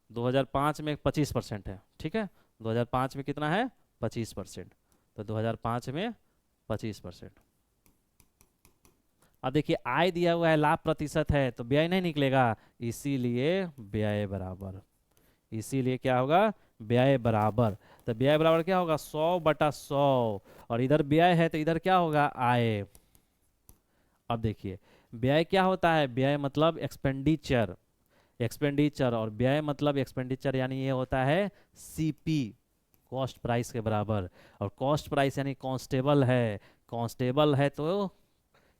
2005 में 25% है, ठीक है, 2005 में कितना है 25%, तो 2005 में 25%। अब देखिए आय दिया हुआ है, लाभ प्रतिशत है, तो व्यय नहीं निकलेगा, इसीलिए व्यय बराबर, इसीलिए क्या होगा व्यय बराबर, तो व्यय बराबर क्या होगा 100/100, और इधर व्यय है तो इधर क्या होगा आय। अब देखिए व्यय क्या होता है, व्यय मतलब एक्सपेंडिचर, एक्सपेंडिचर, और व्यय मतलब एक्सपेंडिचर यानी ये होता है सीपी, कॉस्ट प्राइस के बराबर, और कॉस्ट प्राइस यानी कांस्टेबल है, कांस्टेबल है तो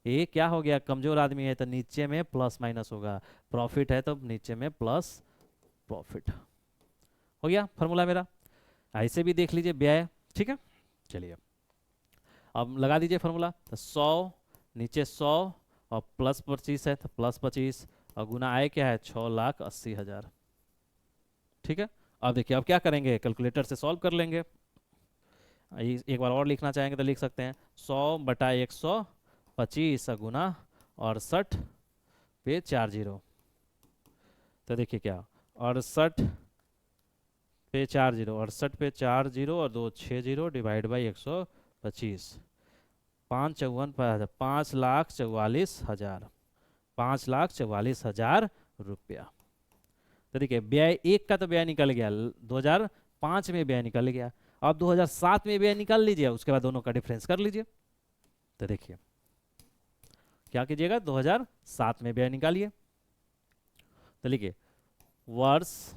ये क्या हो गया, कमजोर आदमी है तो नीचे में प्लस माइनस होगा, प्रॉफिट है तो नीचे में प्लस प्रॉफिट। हो गया फॉर्मूला मेरा। ऐसे भी देख लीजिए व्यय, ठीक है। चलिए अब लगा दीजिए फॉर्मूला, तो 100 नीचे 100 और प्लस 25 है तो प्लस 25 और गुना आय क्या है 6,80,000। ठीक है। अब देखिए अब क्या करेंगे, कैलकुलेटर से सॉल्व कर लेंगे। एक बार और लिखना चाहेंगे तो लिख सकते हैं 100/125 गुना 68 पे 4 जीरो। तो देखिए क्या 68 पे 4 जीरो, 68 पे 4 जीरो और 2 6 जीरो डिवाइड बाई 125, 5 × 5,44,000, 5,44,000 रुपया। तो देखिए व्यय एक का तो व्यय निकल गया, 2005 में व्यय निकल गया। अब 2007 में व्यय निकाल लीजिए, उसके बाद दोनों का डिफरेंस कर लीजिए। तो देखिए क्या कीजिएगा, 2007 में व्यय निकालिए। तो लिखिए वर्ष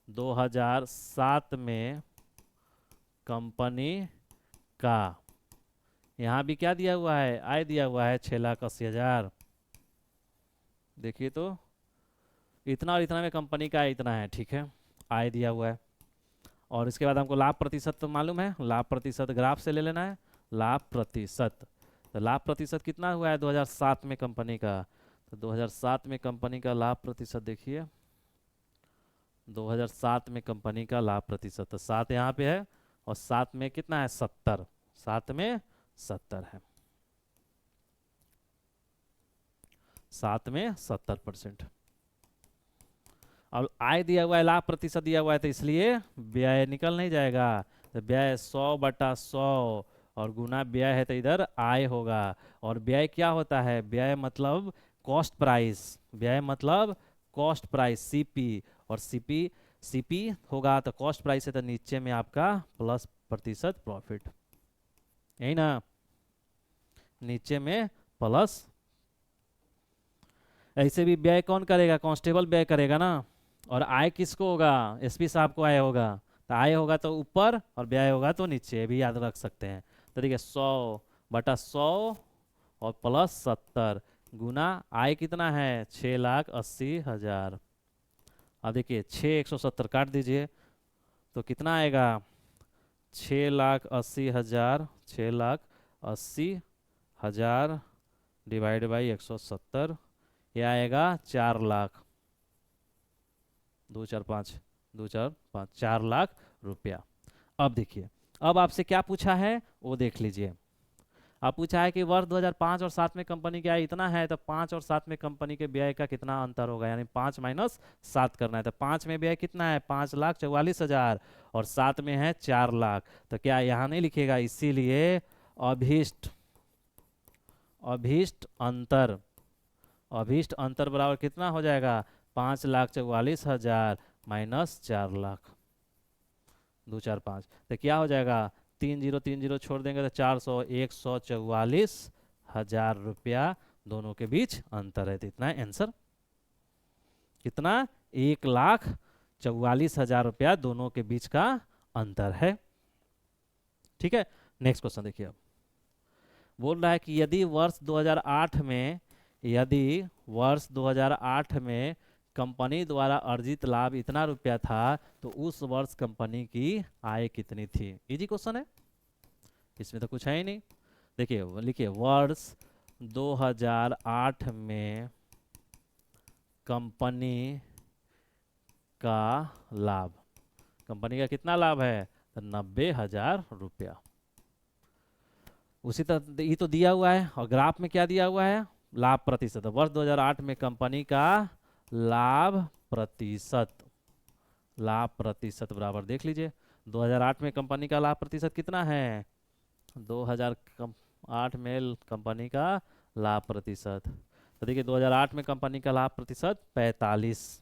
2007 में कंपनी का, यहाँ भी क्या दिया हुआ है, आय दिया हुआ है 6,80,000। देखिए तो इतना और इतना में कंपनी का इतना है, ठीक है, आय दिया हुआ है। और इसके बाद हमको लाभ प्रतिशत तो मालूम है, लाभ प्रतिशत ग्राफ से ले लेना है। लाभ प्रतिशत, तो लाभ प्रतिशत कितना हुआ है 2007 में कंपनी का, तो 2007 में कंपनी का लाभ प्रतिशत देखिए, 2007 में कंपनी का लाभ प्रतिशत, तो 7 यहाँ पे है और 7 में कितना है 70, 7 में 70 है, 7 में 70%। अब आय दिया हुआ है, लाभ प्रतिशत दिया हुआ है, तो इसलिए व्यय निकल नहीं जाएगा। तो व्यय 100/100 और गुना व्यय है तो इधर आय होगा। और व्यय क्या होता है, व्यय मतलब कॉस्ट प्राइस, व्यय मतलब कॉस्ट प्राइस सीपी, और सीपी होगा तो कॉस्ट प्राइस है तो नीचे में आपका प्लस प्रतिशत प्रॉफिट, यही ना, नीचे में प्लस। ऐसे भी व्यय कौन करेगा, कांस्टेबल व्यय करेगा ना। और आय किसको होगा, एसपी साहब को आय होगा। तो आय होगा तो ऊपर और व्यय होगा तो नीचे, भी याद रख सकते हैं। तो देखिए 100/100 और प्लस 70 गुना आय कितना है 6,80,000। अब देखिए 6,170 काट दीजिए तो कितना आएगा 6,80,000, 6,80,000 डिवाइड बाई 170, ये आएगा 4 लाख, 2 4 5 2 4 5 4 लाख रुपया। अब देखिए अब आपसे क्या पूछा है वो देख लीजिए। अब पूछा है कि वर्ष 2005 और 7 में कंपनी का आय इतना है, तो 5 और 7 में कंपनी के व्यय का कितना अंतर होगा, यानी 5 माइनस 7 करना है। तो 5 में व्यय कितना है 5,44,000 और 7 में है 4 लाख, तो क्या यहाँ नहीं लिखेगा, इसीलिए अभीष्ट अंतर, अभीष्ट अंतर बराबर कितना हो जाएगा 5,44,000 माइनस 4 लाख, 2 4 5, तो क्या हो जाएगा 3 0 3 0 छोड़ देंगे तो 400, 144,000 रुपया दोनों के बीच अंतर है। तो इतना आंसर कितना 1,44,000 रुपया दोनों के बीच का अंतर है। ठीक है, नेक्स्ट क्वेश्चन देखिए। अब बोल रहा है कि यदि वर्ष 2008 में कंपनी द्वारा अर्जित लाभ इतना रुपया था तो उस वर्ष कंपनी की आय कितनी थी। इजी क्वेश्चन है, इसमें तो कुछ है ही नहीं। देखिए लिखिए वर्ष 2008 में कंपनी का लाभ, कंपनी का कितना लाभ है तो 90,000 रुपया। उसी तरह ये तो दिया हुआ है और ग्राफ में क्या दिया हुआ है लाभ प्रतिशत। वर्ष 2008 में कंपनी का लाभ प्रतिशत बराबर देख लीजिए 2008 में कंपनी का लाभ प्रतिशत कितना है 2008 में कंपनी का लाभ प्रतिशत। तो देखिए 2008 में कंपनी का लाभ प्रतिशत 45,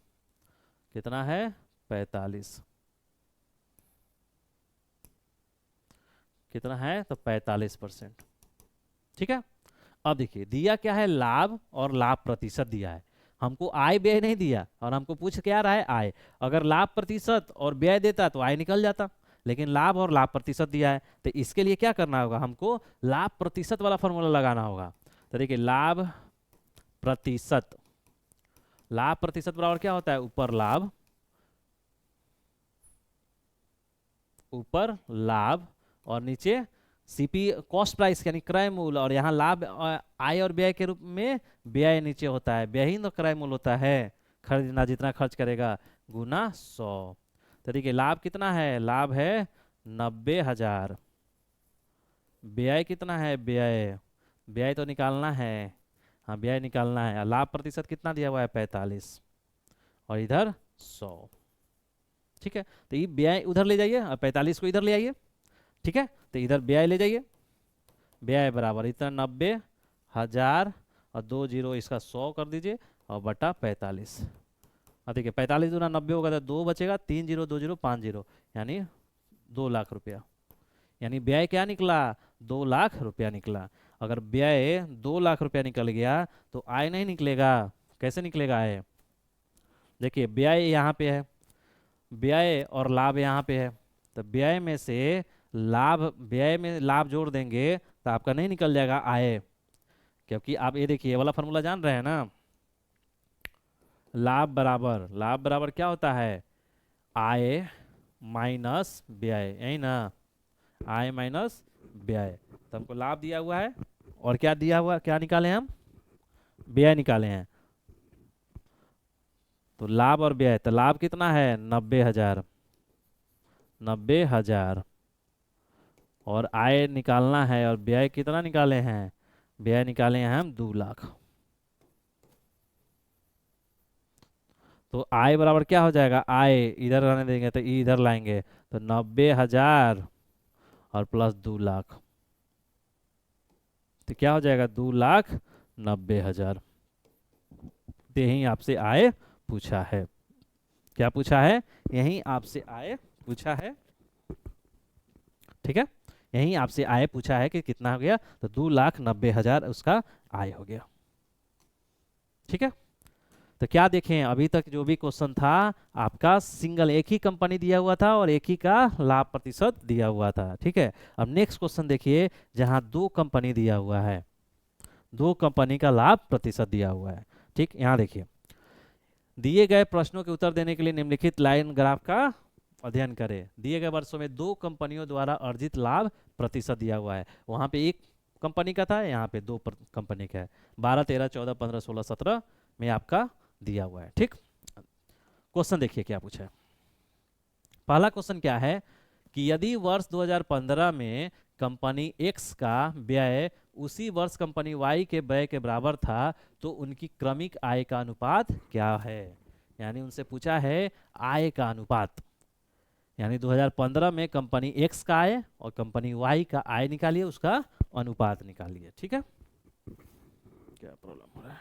कितना है 45, कितना है तो 45%। ठीक है, अब देखिए दिया क्या है लाभ और लाभ प्रतिशत दिया है, हमको आय व्यय नहीं दिया और हमको पूछ क्या रहा है आय। अगर लाभ प्रतिशत और व्यय देता तो आय निकल जाता, लेकिन लाभ और लाभ प्रतिशत दिया है, तो इसके लिए क्या करना होगा, हमको लाभ प्रतिशत वाला फॉर्मूला लगाना होगा। तो देखिए लाभ प्रतिशत, लाभ प्रतिशत बराबर क्या होता है, ऊपर लाभ, ऊपर लाभ और नीचे सीपी कॉस्ट प्राइस यानी क्रय मूल्य, और यहाँ लाभ आय और व्यय के रूप में व्यय नीचे होता है, व्यय ही तो क्रय मूल्य होता है, खरीदना जितना खर्च करेगा गुना 100। तो देखिए लाभ कितना है, लाभ है 90,000, व्यय कितना है, व्यय, व्यय तो निकालना है, हाँ व्यय निकालना है, लाभ प्रतिशत कितना दिया हुआ है 45 और इधर 100। ठीक है, तो ये व्यय उधर ले जाइए और 45 को इधर ले आइए। ठीक है, तो इधर व्यय ले जाइए, व्यय बराबर इतना 90,000 और 2 जीरो इसका 100 कर दीजिए और बटा 45। अब देखिए 45 दूना 90 होगा तो 2 बचेगा, 3 जीरो 2 जीरो 5 जीरो यानी 2 लाख रुपया, यानी व्यय क्या निकला, 2 लाख रुपया निकला। अगर व्यय 2 लाख रुपया निकल गया तो आय नहीं निकलेगा, कैसे निकलेगा आय, देखिए व्यय यहाँ पे है, व्यय और लाभ यहाँ पे है, तो व्यय में से लाभ, व्यय में लाभ जोड़ देंगे तो आपका नहीं निकल जाएगा आय, क्योंकि आप ये देखिए ये वाला फॉर्मूला जान रहे हैं ना, लाभ बराबर, लाभ बराबर क्या होता है, आय माइनस व्यय, यही ना, आय माइनस व्यय। तो हमको लाभ दिया हुआ है और क्या दिया हुआ, क्या निकाले हम, व्यय निकाले हैं, तो लाभ और व्यय, तो लाभ कितना है 90,000, 90,000 और आय निकालना है, और व्यय कितना निकाले हैं, व्यय निकाले हैं हम 2 लाख। तो आय बराबर क्या हो जाएगा, आय इधर रहने देंगे तो इधर लाएंगे, तो 90,000 और प्लस 2 लाख, तो क्या हो जाएगा 2,90,000। यही आपसे आय पूछा है, क्या पूछा है, यही आपसे आय पूछा है। ठीक है, यही आपसे आय पूछा है कि कितना हो गया, तो 2,90,000 उसका आय हो गया। ठीक है, तो क्या देखें अभी तक जो भी क्वेश्चन था आपका सिंगल एक ही कंपनी दिया हुआ था और एक ही का लाभ प्रतिशत दिया हुआ था। ठीक है, अब नेक्स्ट क्वेश्चन देखिए जहां 2 कंपनी दिया हुआ है, 2 कंपनी का लाभ प्रतिशत दिया हुआ है। ठीक, यहाँ देखिए दिए गए प्रश्नों के उत्तर देने के लिए निम्नलिखित लाइन ग्राफ का अध्ययन करें। दिए गए वर्षों में 2 कंपनियों द्वारा अर्जित लाभ प्रतिशत दिया हुआ है, वहां पे एक कंपनी का था, यहाँ पे 2 कंपनी का है, 12, 13, 14, 15, 16, 17 में आपका दिया हुआ है। ठीक, क्वेश्चन देखिए क्या पूछा है। पहला क्वेश्चन क्या है कि यदि वर्ष 2015 में कंपनी X का व्यय उसी वर्ष कंपनी Y के व्यय के बराबर था तो उनकी क्रमिक आय का अनुपात क्या है, यानी उनसे पूछा है आय का अनुपात, यानी 2015 में कंपनी X का आय और कंपनी Y का आय निकालिए, उसका अनुपात निकालिए। ठीक है, क्या प्रॉब्लम हो रहा है,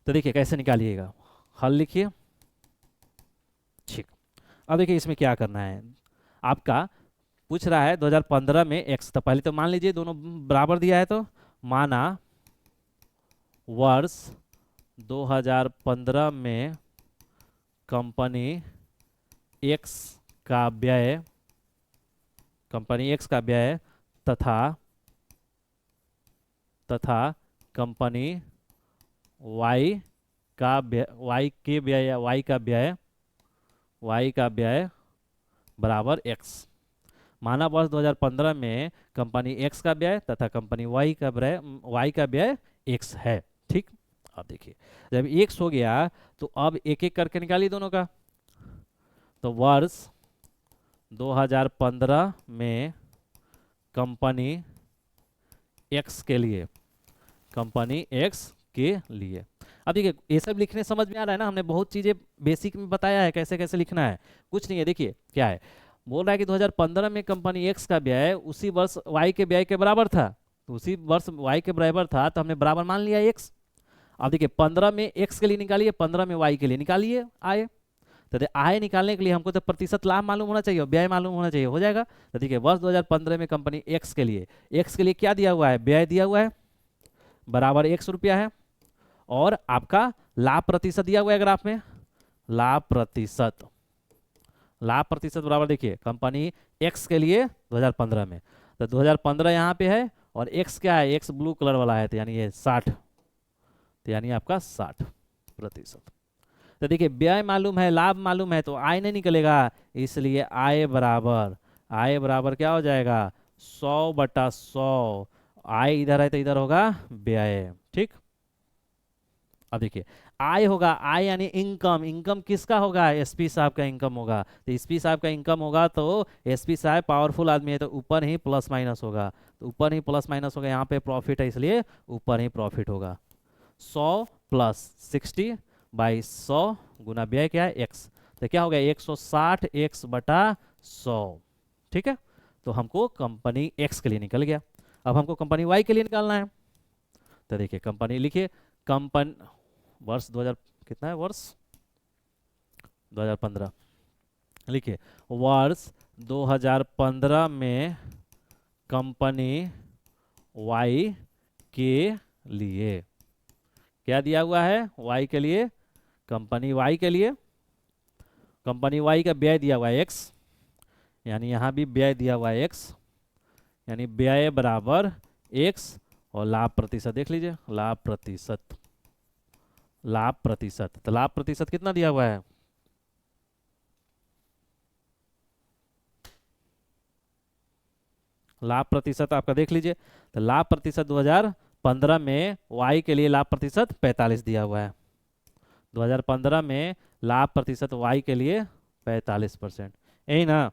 तो देखिए कैसे निकालिएगा, हल लिखिए। ठीक, अब देखिए इसमें क्या करना है, आपका पूछ रहा है 2015 में x, तो पहले तो मान लीजिए दोनों बराबर दिया है, तो माना वर्ष 2015 में कंपनी x का व्यय, कंपनी x का व्यय तथा कंपनी y का व्यय, y के व्यय या y का व्यय बराबर x। माना वर्ष 2015 में कंपनी x का व्यय तथा कंपनी y का व्यय x है। ठीक, अब देखिए जब x हो गया तो अब एक एक करके निकालिए दोनों का, तो वर्ष 2015 में कंपनी x के लिए, कंपनी x के लिए, अब देखिए ये सब लिखने समझ में आ रहा है ना, हमने बहुत चीजें बेसिक में बताया है कैसे कैसे लिखना है, कुछ नहीं है। देखिए क्या है, बोल रहा है कि 2015 में कंपनी X का व्यय उसी वर्ष Y के व्यय के बराबर था, तो उसी वर्ष Y के बराबर था तो हमने बराबर मान लिया X। अब देखिए 15 में X के लिए निकालिए, 15 में Y के लिए निकालिए आय, तो आय निकालने के लिए हमको तो प्रतिशत लाभ मालूम होना चाहिए, व्यय मालूम होना चाहिए, हो जाएगा। तो देखिए वर्ष 2015 में कंपनी X के लिए क्या दिया हुआ है, व्यय दिया हुआ है बराबर X रुपया है, और आपका लाभ प्रतिशत दिया हुआ है ग्राफ में, लाभ प्रतिशत लाभ प्रतिशत बराबर देखिए कंपनी एक्स के लिए 2015 में, तो 2015 यहाँ पे है और एक्स क्या है, एक्स ब्लू कलर वाला है, तो यानी ये 60, तो यानी आपका 60%। तो देखिए व्यय मालूम है, लाभ मालूम है, तो आय नहीं निकलेगा, इसलिए आय बराबर क्या हो जाएगा, 100/100। आय इधर है तो इधर होगा व्यय, ठीक। अब देखिए आय होगा, आय यानी इनकम, इनकम किसका होगा, एसपी साहब का इनकम होगा, तो एसपी साहब का इनकम होगा तो एसपी साहब पावरफुल आदमी है तो ऊपर ही प्लस माइनस होगा, तो ऊपर ही प्लस माइनस होगा, यहाँ पे प्रॉफिट है इसलिए ऊपर ही प्रॉफिट होगा। 100 प्लस 60/100 गुना व्यय क्या है एक्स, तो क्या हो गया 160 x/100, ठीक है। तो हमको कंपनी एक्स के लिए निकल गया। अब हमको कंपनी वाई के लिए निकालना है, तो देखिए कंपनी लिखिए, कंपनी वर्ष 2000 कितना है, वर्ष 2015 लिखिए, वर्ष 2015 में कंपनी वाई के लिए क्या दिया हुआ है, वाई के लिए, कंपनी वाई के लिए, कंपनी वाई का व्यय दिया हुआ है एक्स, यानी यहाँ भी व्यय दिया हुआ है एक्स, यानी व्यय बराबर एक्स, और लाभ प्रतिशत देख लीजिए, लाभ प्रतिशत, लाभ प्रतिशत, तो लाभ प्रतिशत कितना दिया हुआ है, लाभ प्रतिशत आपका देख लीजिए, तो लाभ प्रतिशत 2015 में वाई के लिए लाभ प्रतिशत 45 दिया हुआ है, 2015 में लाभ प्रतिशत वाई के लिए 45%, यही ना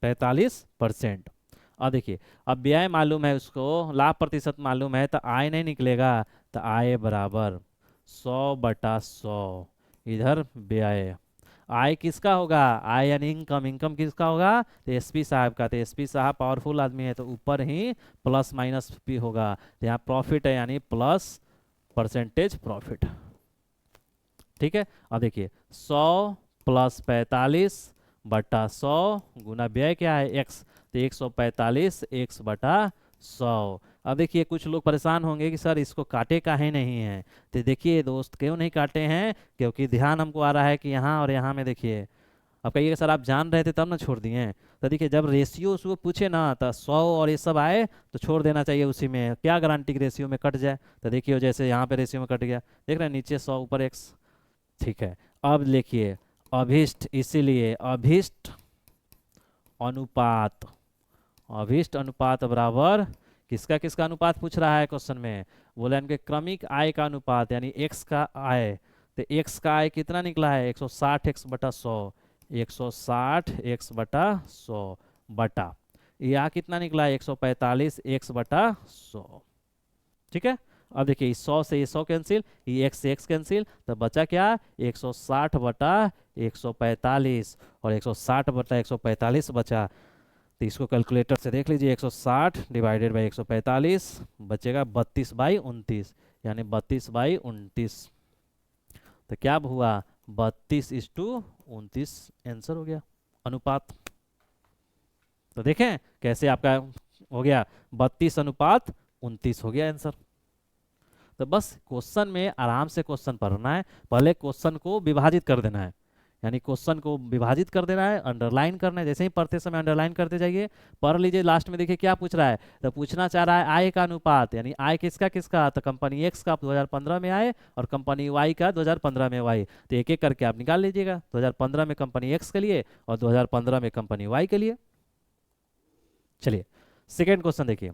45%। अब देखिए अब व्यय मालूम है उसको, लाभ प्रतिशत मालूम है, तो आय नहीं निकलेगा, तो आय बराबर 100/100, इधर व्यय, आय किसका होगा, आय यानी इनकम, इनकम किसका होगा, तो एसपी साहब का, तो एसपी साहब पावरफुल आदमी है तो ऊपर ही प्लस माइनस भी होगा, तो यहाँ प्रॉफिट है यानी प्लस परसेंटेज प्रॉफिट, ठीक है। अब देखिए 100 प्लस 45/100 गुना व्यय क्या है एक्स, तो 145 x/100। अब देखिए कुछ लोग परेशान होंगे कि सर इसको काटे काहे नहीं है, तो देखिए दोस्त क्यों नहीं काटे हैं, क्योंकि ध्यान हमको आ रहा है कि यहाँ और यहाँ में देखिए, अब कहिएगा सर आप जान रहे थे तब ना छोड़ दिए, तो देखिए जब रेशियो उसको पूछे ना तो 100 और ये सब आए तो छोड़ देना चाहिए उसी में, क्या गारंटी कि रेशियो में कट जाए, तो देखिए जैसे यहाँ पे रेशियो में कट गया, देख रहे हैं नीचे 100 ऊपर एक्स, ठीक है। अब देखिए अभिष्ट, इसीलिए अभिष्ट अनुपात, अभिष्ट अनुपात बराबर किसका किसका अनुपात पूछ रहा है क्वेश्चन में, बोला इनके क्रमिक आय का अनुपात, यानी एक्स का आय, तो एक्स का आय कितना निकला है 160 x/100, 160 x/100 बटा, यह कितना निकला है 145 x/100, ठीक है। अब देखिए इस 100 से ये 100 कैंसिल, ये x से x कैंसिल, तो बचा क्या 160/145, और 160/145 बचा, तो इसको कैलकुलेटर से देख लीजिए, 160 डिवाइडेड बाई 145 बचेगा 32/29, यानी 32/29, तो क्या हुआ 32:29 आंसर हो गया अनुपात। तो देखें कैसे आपका हो गया 32:29 हो गया आंसर। तो बस क्वेश्चन में आराम से क्वेश्चन पढ़ना है, पहले क्वेश्चन को विभाजित कर देना है, यानी क्वेश्चन को विभाजित कर देना है, अंडरलाइन करना है, जैसे ही पढ़ते समय अंडरलाइन करते जाइए, पढ़ लीजिए, लास्ट में देखिए क्या पूछ रहा है, तो पूछना चाह रहा है आय का अनुपात, यानी आय किसका किसका, तो कंपनी एक्स का 2015 में आय और कंपनी वाई का 2015 में वाई, तो एक एक करके आप निकाल लीजिएगा, 2015 में कंपनी एक्स के लिए और 2015 में कंपनी वाई के लिए। चलिए सेकेंड क्वेश्चन देखिए,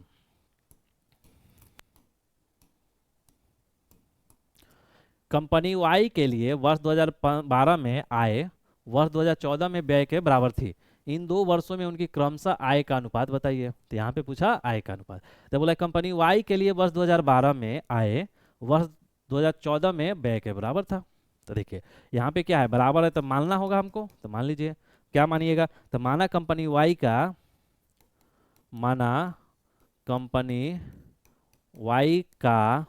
कंपनी वाई के लिए वर्ष 2012 में आय वर्ष 2014 में व्यय के बराबर थी, इन दो वर्षों में उनकी क्रमशः आय का अनुपात बताइए, तो यहाँ पे पूछा आय का अनुपात, तो बोला कंपनी वाई के लिए वर्ष 2012 में आय वर्ष 2014 में व्यय के बराबर था, तो देखिए यहाँ पे क्या है बराबर है तो मानना होगा हमको, तो मान लीजिए क्या मानिएगा, तो माना कंपनी वाई का, माना कंपनी वाई का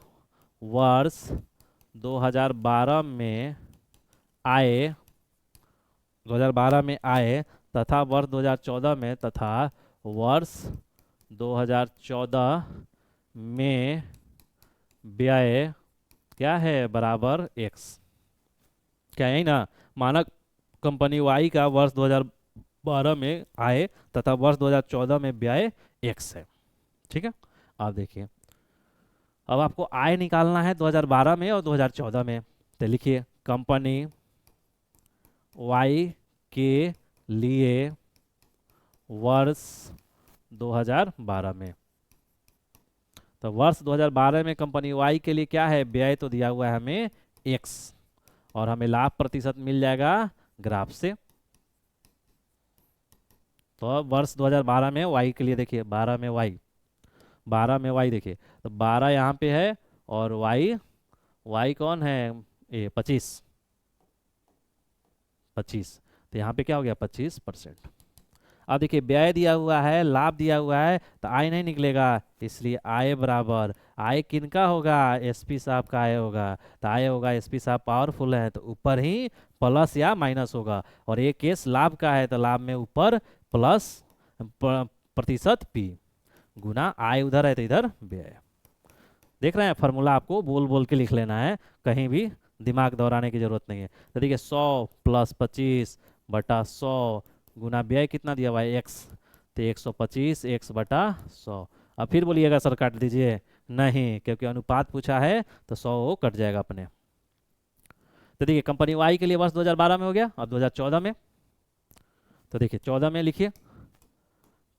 वर्ष 2012 में आए, 2012 में आए तथा वर्ष 2014 में तथा वर्ष 2014 में व्यय क्या है बराबर एक्स, क्या यही ना, मानक कंपनी वाई का वर्ष 2012 में आय तथा वर्ष 2014 में व्यय एक्स है। ठीक है, अब देखिए, अब आपको आय निकालना है 2012 में और 2014 में। तो लिखिए कंपनी वाई के लिए वर्ष 2012 में। तो वर्ष 2012 में कंपनी वाई के लिए क्या है, व्यय तो दिया हुआ है हमें एक्स, और हमें लाभ प्रतिशत मिल जाएगा ग्राफ से। तो अब वर्ष 2012 में वाई के लिए देखिए, 12 में वाई देखिए, तो 12 यहाँ पे है, और वाई, वाई कौन है, ये 25, तो यहाँ पे क्या हो गया 25%। अब देखिए व्यय दिया हुआ है, लाभ दिया हुआ है, तो आय नहीं निकलेगा, इसलिए आय बराबर, आय किनका होगा, एसपी साहब का आय होगा। तो आय होगा, एसपी साहब पावरफुल है तो ऊपर ही प्लस या माइनस होगा, और एक केस लाभ का है तो लाभ में ऊपर प्लस प्रतिशत पी, गुना आय उधर है तो इधर व्यय। देख रहे हैं, फॉर्मूला आपको बोल बोल के लिख लेना है, कहीं भी दिमाग दौड़ाने की जरूरत नहीं है। तो देखिए 100 प्लस 25 बटा 100 गुना व्यय कितना दिया हुआ है एक्स, तो 125 एक्स बटा 100। अब फिर बोलिएगा सर काट दीजिए, नहीं, क्योंकि अनुपात पूछा है तो 100 कट जाएगा अपने। तो देखिए कंपनी वाई के लिए वर्ष 2012 में हो गया। अब 2014 में, तो देखिए 14 में लिखिए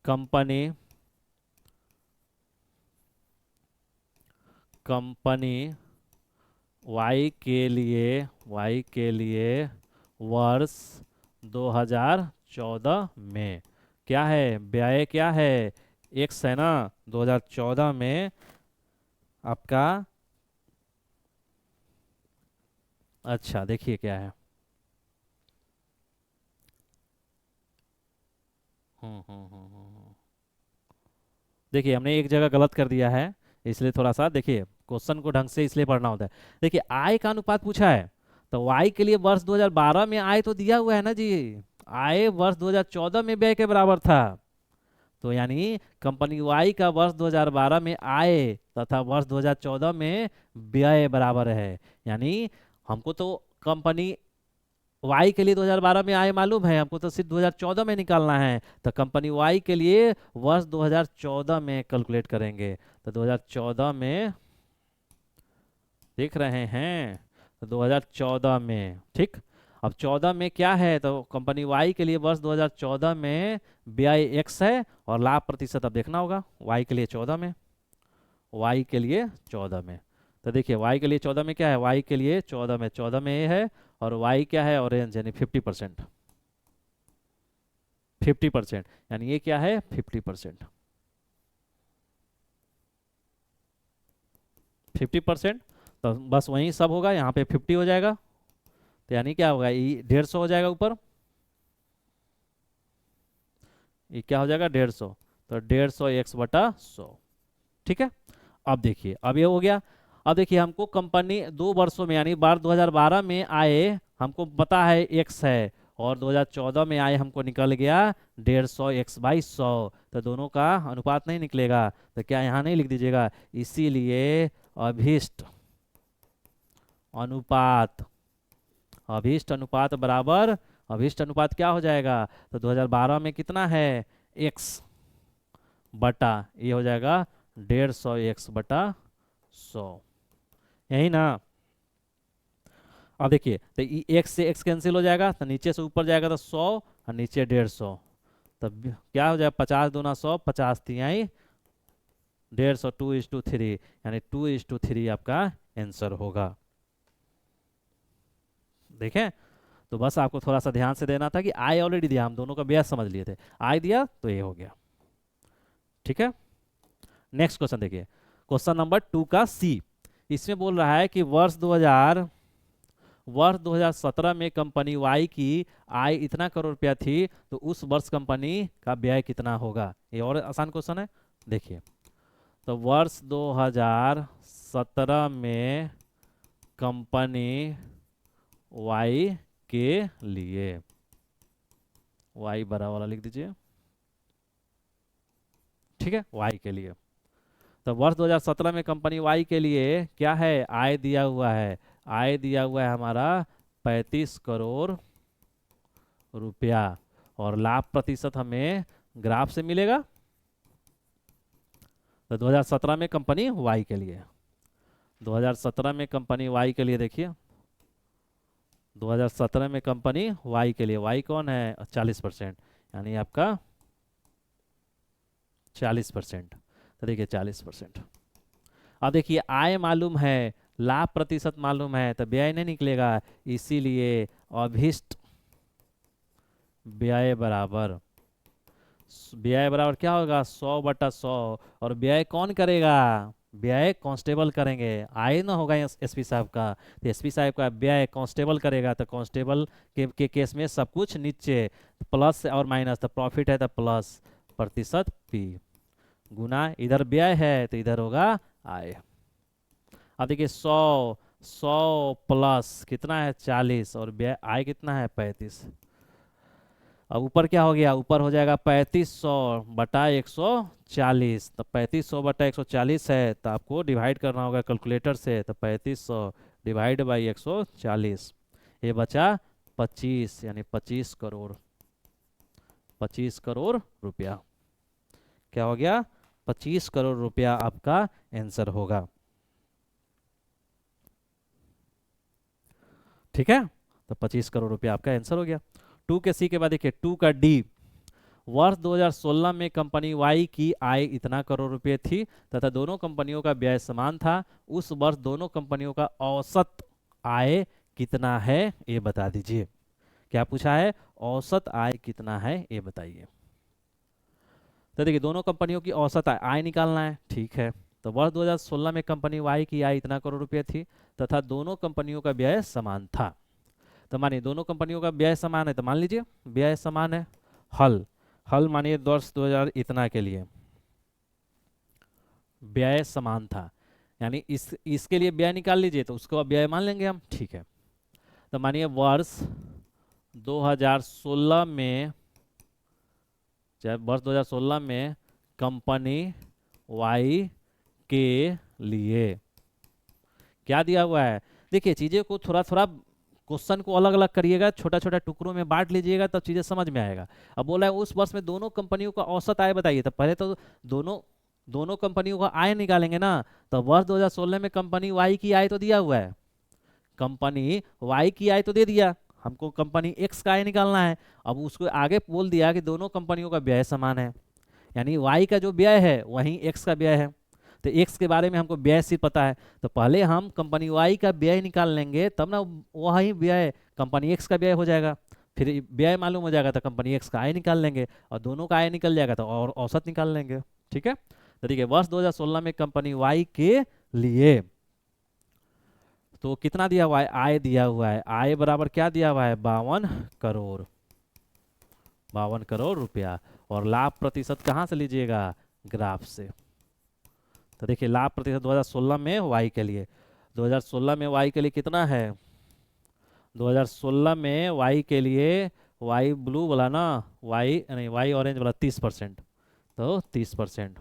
कंपनी वाई के लिए वर्ष 2014 में क्या है, व्यय क्या है, एक्स है ना। 2014 में आपका, अच्छा देखिए क्या है, देखिए हमने एक जगह गलत कर दिया है, इसलिए थोड़ा सा देखिए क्वेश्चन को ढंग से इसलिए पढ़ना होता है। देखिए आय का अनुपात पूछा है, तो वाई के लिए वर्ष 2012 में आय तो दिया हुआ है ना जी, आय वर्ष 2014 में व्यय के बराबर था। तो यानी कंपनी वाई का वर्ष 2012 में आय तथा वर्ष 2014 में व्यय बराबर है। यानी हमको तो कंपनी वाई के लिए 2012 में आय मालूम है, हमको तो सिर्फ 2014 में निकालना है। तो कंपनी वाई के लिए वर्ष 2014 में कैलकुलेट करेंगे। तो 2014 में देख रहे हैं, तो 2014 में, ठीक। अब 14 में क्या है, तो कंपनी वाई के लिए वर्ष 2014 में व्यय एक्स है, और लाभ प्रतिशत अब देखना होगा वाई के लिए 14 में, वाई के लिए 14 में। तो देखिए वाई के लिए 14 में क्या है, वाई के लिए 14 में ये है, और वाई क्या है, ऑरेंज, यानी 50%, 50%, यानी ये क्या है 50%, 50%। तो बस वही सब होगा, यहाँ पे 50 हो जाएगा, तो यानी क्या होगा, ये 150 हो जाएगा ऊपर, ये क्या हो जाएगा 150, तो 150 एक्स बटा 100। ठीक है, अब देखिए अब ये हो गया। अब देखिए हमको कंपनी 2 वर्षों में, यानी बार 2012 में आए हमको पता है एक्स है, और 2014 में आए हमको निकल गया 150 एक्स बाई 100, तो दोनों का अनुपात नहीं निकलेगा, तो क्या यहाँ नहीं लिख दीजिएगा, इसीलिए अभिष्ट अनुपात, अभिष्ट अनुपात बराबर, अभिष्ट अनुपात क्या हो जाएगा, तो 2012 में कितना है x बटा, ये हो जाएगा 150 एक्स बटा 100, यही ना। अब देखिए तो x से x कैंसिल हो जाएगा, तो नीचे से ऊपर जाएगा तो 100, और नीचे 150, तब क्या हो जाएगा 50 दूना 100, 50 तिहाई 150, 2:3, यानी 2:3 आपका आंसर होगा। देखें, तो बस आपको थोड़ा सा ध्यान से देना था कि आई ऑलरेडी दिया, हम दोनों का ब्याज समझ लिए थे, आई दिया तो ये हो गया। ठीक है, नेक्स्ट क्वेश्चन देखिए, क्वेश्चन नंबर 2 का सी। इसमें बोल रहा है कि वर्ष 2017 में कंपनी वाई की आय इतना करोड़ रुपया थी, तो उस वर्ष कंपनी का व्यय कितना होगा। ये और आसान क्वेश्चन है, देखिए। तो वर्ष 2017 में कंपनी वाई के लिए, वाई बड़ा वाला लिख दीजिए, ठीक है, वाई के लिए। तो वर्ष 2017 में कंपनी वाई के लिए क्या है, आय दिया हुआ है, आय दिया हुआ है हमारा 35 करोड़ रुपया, और लाभ प्रतिशत हमें ग्राफ से मिलेगा। तो 2017 में कंपनी वाई के लिए, 2017 में कंपनी वाई के लिए देखिए, 2017 में कंपनी वाई के लिए, वाई कौन है 40%, यानी आपका 40%। तो देखिए 40%। अब देखिए आय मालूम है, लाभ प्रतिशत मालूम है, तो व्यय नहीं निकलेगा, इसीलिए अभिष्ट व्यय बराबर, व्यय बराबर क्या होगा 100/100, और व्यय कौन करेगा, व्यय कांस्टेबल करेंगे, आय ना होगा एसपी साहब का, तो एसपी साहब का व्यय कांस्टेबल करेगा, तो कांस्टेबल के केस में सब कुछ नीचे, प्लस और माइनस, तो प्रॉफिट है तो प्लस प्रतिशत पी, गुना इधर व्यय है तो इधर होगा आय। अब देखिए 100 प्लस कितना है 40, और व्यय आय कितना है 35। अब ऊपर क्या हो गया, ऊपर हो जाएगा 3500/140, तो 3500/140 है, तो आपको डिवाइड करना होगा कैलकुलेटर से, तो 3500 डिवाइड बाई 140, ये बचा 25, यानी 25 करोड़, 25 करोड़ रुपया। क्या हो गया 25 करोड़ रुपया आपका आंसर होगा। ठीक है, तो 25 करोड़ रुपया आपका आंसर हो गया। 2 के सी के बाद देखिए 2 का डी, वर्ष 2016 में कंपनी वाई की आय इतना करोड़ रुपए थी तथा दोनों कंपनियों का व्यय समान था, उस वर्ष दोनों कंपनियों का औसत आय कितना है ये बता दीजिए। क्या पूछा है, औसत आय कितना है ये बताइए। तो देखिए दोनों कंपनियों की औसत आय निकालना है, ठीक है। तो वर्ष 2016 में कंपनी वाई की आय इतना करोड़ रुपए थी तथा दोनों कंपनियों का व्यय समान था। तो मानिए दोनों कंपनियों का व्यय समान है, तो मान लीजिए व्यय समान है, हल हल मानिए वर्ष 2000 इतना के लिए व्यय समान था, यानी इसके लिए व्यय निकाल लीजिए, तो उसको अब व्यय मान लेंगे हम, ठीक है। तो मानिए वर्ष 2016 में, वर्ष 2016 में कंपनी वाई के लिए क्या दिया हुआ है, देखिए चीज़ें को थोड़ा थोड़ा क्वेश्चन को अलग अलग करिएगा, छोटा छोटा टुकड़ों में बांट लीजिएगा, तब चीज़ें समझ में आएगा। अब बोला है उस वर्ष में दोनों कंपनियों का औसत आय बताइए, तो पहले तो दोनों दोनों कंपनियों का आय निकालेंगे ना। तो वर्ष 2016 में कंपनी वाई की आय तो दिया हुआ है, कंपनी वाई की आय तो दे दिया, हमको कंपनी एक्स का आय निकालना है। अब उसको आगे बोल दिया कि दोनों कंपनियों का व्यय समान है, यानी वाई का जो व्यय है वहीं एक्स का व्यय है, तो एक्स के बारे में हमको व्यय सिर्फ पता है, तो पहले हम कंपनी वाई का व्यय निकाल लेंगे, तब ना वही व्यय कंपनी एक्स का व्यय हो जाएगा, फिर व्यय मालूम हो जाएगा तो कंपनी एक्स का आय निकाल लेंगे, और दोनों का आय निकल जाएगा तो और औसत निकाल लेंगे। ठीक है, तो देखिए वर्ष 2016 में कंपनी वाई के लिए तो कितना दिया हुआ है, आय दिया हुआ है, आय बराबर क्या दिया हुआ है 52 करोड़, 52 करोड़ रुपया, और लाभ प्रतिशत कहाँ से लीजिएगा, ग्राफ से। तो देखिए लाभ प्रतिशत 2016 में वाई के लिए, 2016 में वाई के लिए कितना है, 2016 में वाई के लिए, वाई ब्लू वाला ना, वाई नहीं वाई ऑरेंज वाला 30%, तो 30%,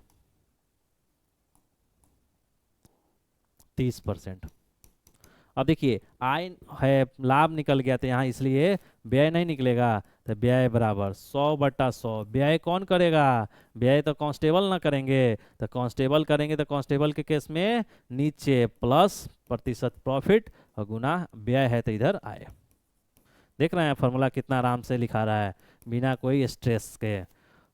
30%। अब देखिए आय है, लाभ निकल गया तो यहाँ इसलिए व्यय नहीं निकलेगा, तो व्यय बराबर 100/100, व्यय कौन करेगा, व्यय तो कांस्टेबल ना करेंगे, तो कांस्टेबल करेंगे तो कांस्टेबल के केस में नीचे प्लस प्रतिशत प्रॉफिट और गुना व्यय है तो इधर आए। देख रहे हैं फॉर्मूला कितना आराम से लिखा रहा है बिना कोई स्ट्रेस के,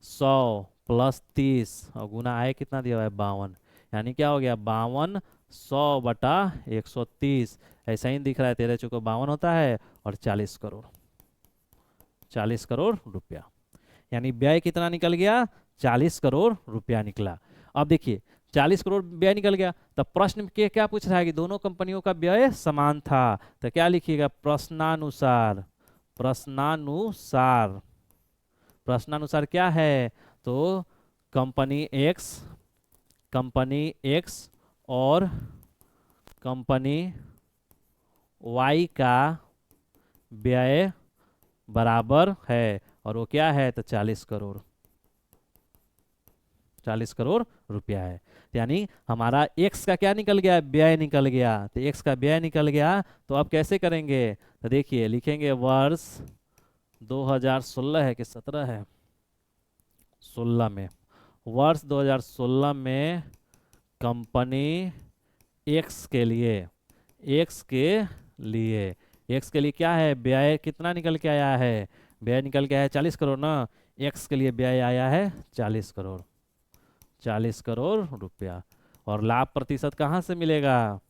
100 + 30 और गुना आय कितना दिया हुआ है 52, यानी क्या हो गया 52 100/130, ऐसा ही दिख रहा है, 13 चौको 52 होता है, और 40 करोड़, 40 करोड़ रुपया, यानी व्यय कितना निकल गया 40 करोड़ रुपया निकला। अब देखिए 40 करोड़ व्यय निकल गया, तो प्रश्न के क्या पूछ रहा है कि दोनों कंपनियों का व्यय समान था, तो क्या लिखिएगा प्रश्नानुसार, प्रश्नानुसार, प्रश्नानुसार क्या है, तो कंपनी एक्स और कंपनी वाई का व्यय बराबर है, और वो क्या है तो 40 करोड़, 40 करोड़ रुपया है, यानी हमारा एक्स का क्या निकल गया, व्यय निकल गया, तो एक्स का व्यय निकल गया, तो अब कैसे करेंगे, तो देखिए लिखेंगे वर्ष 2016 है कि 17 है, 16 में, वर्ष 2016 में कंपनी एक्स के लिए, एक्स के लिए, एक्स के लिए क्या है, व्यय कितना निकल के आया है, व्यय निकल के आया है 40 करोड़ ना, एक्स के लिए व्यय आया है 40 करोड़, 40 करोड़ रुपया। और लाभ प्रतिशत कहाँ से मिलेगा,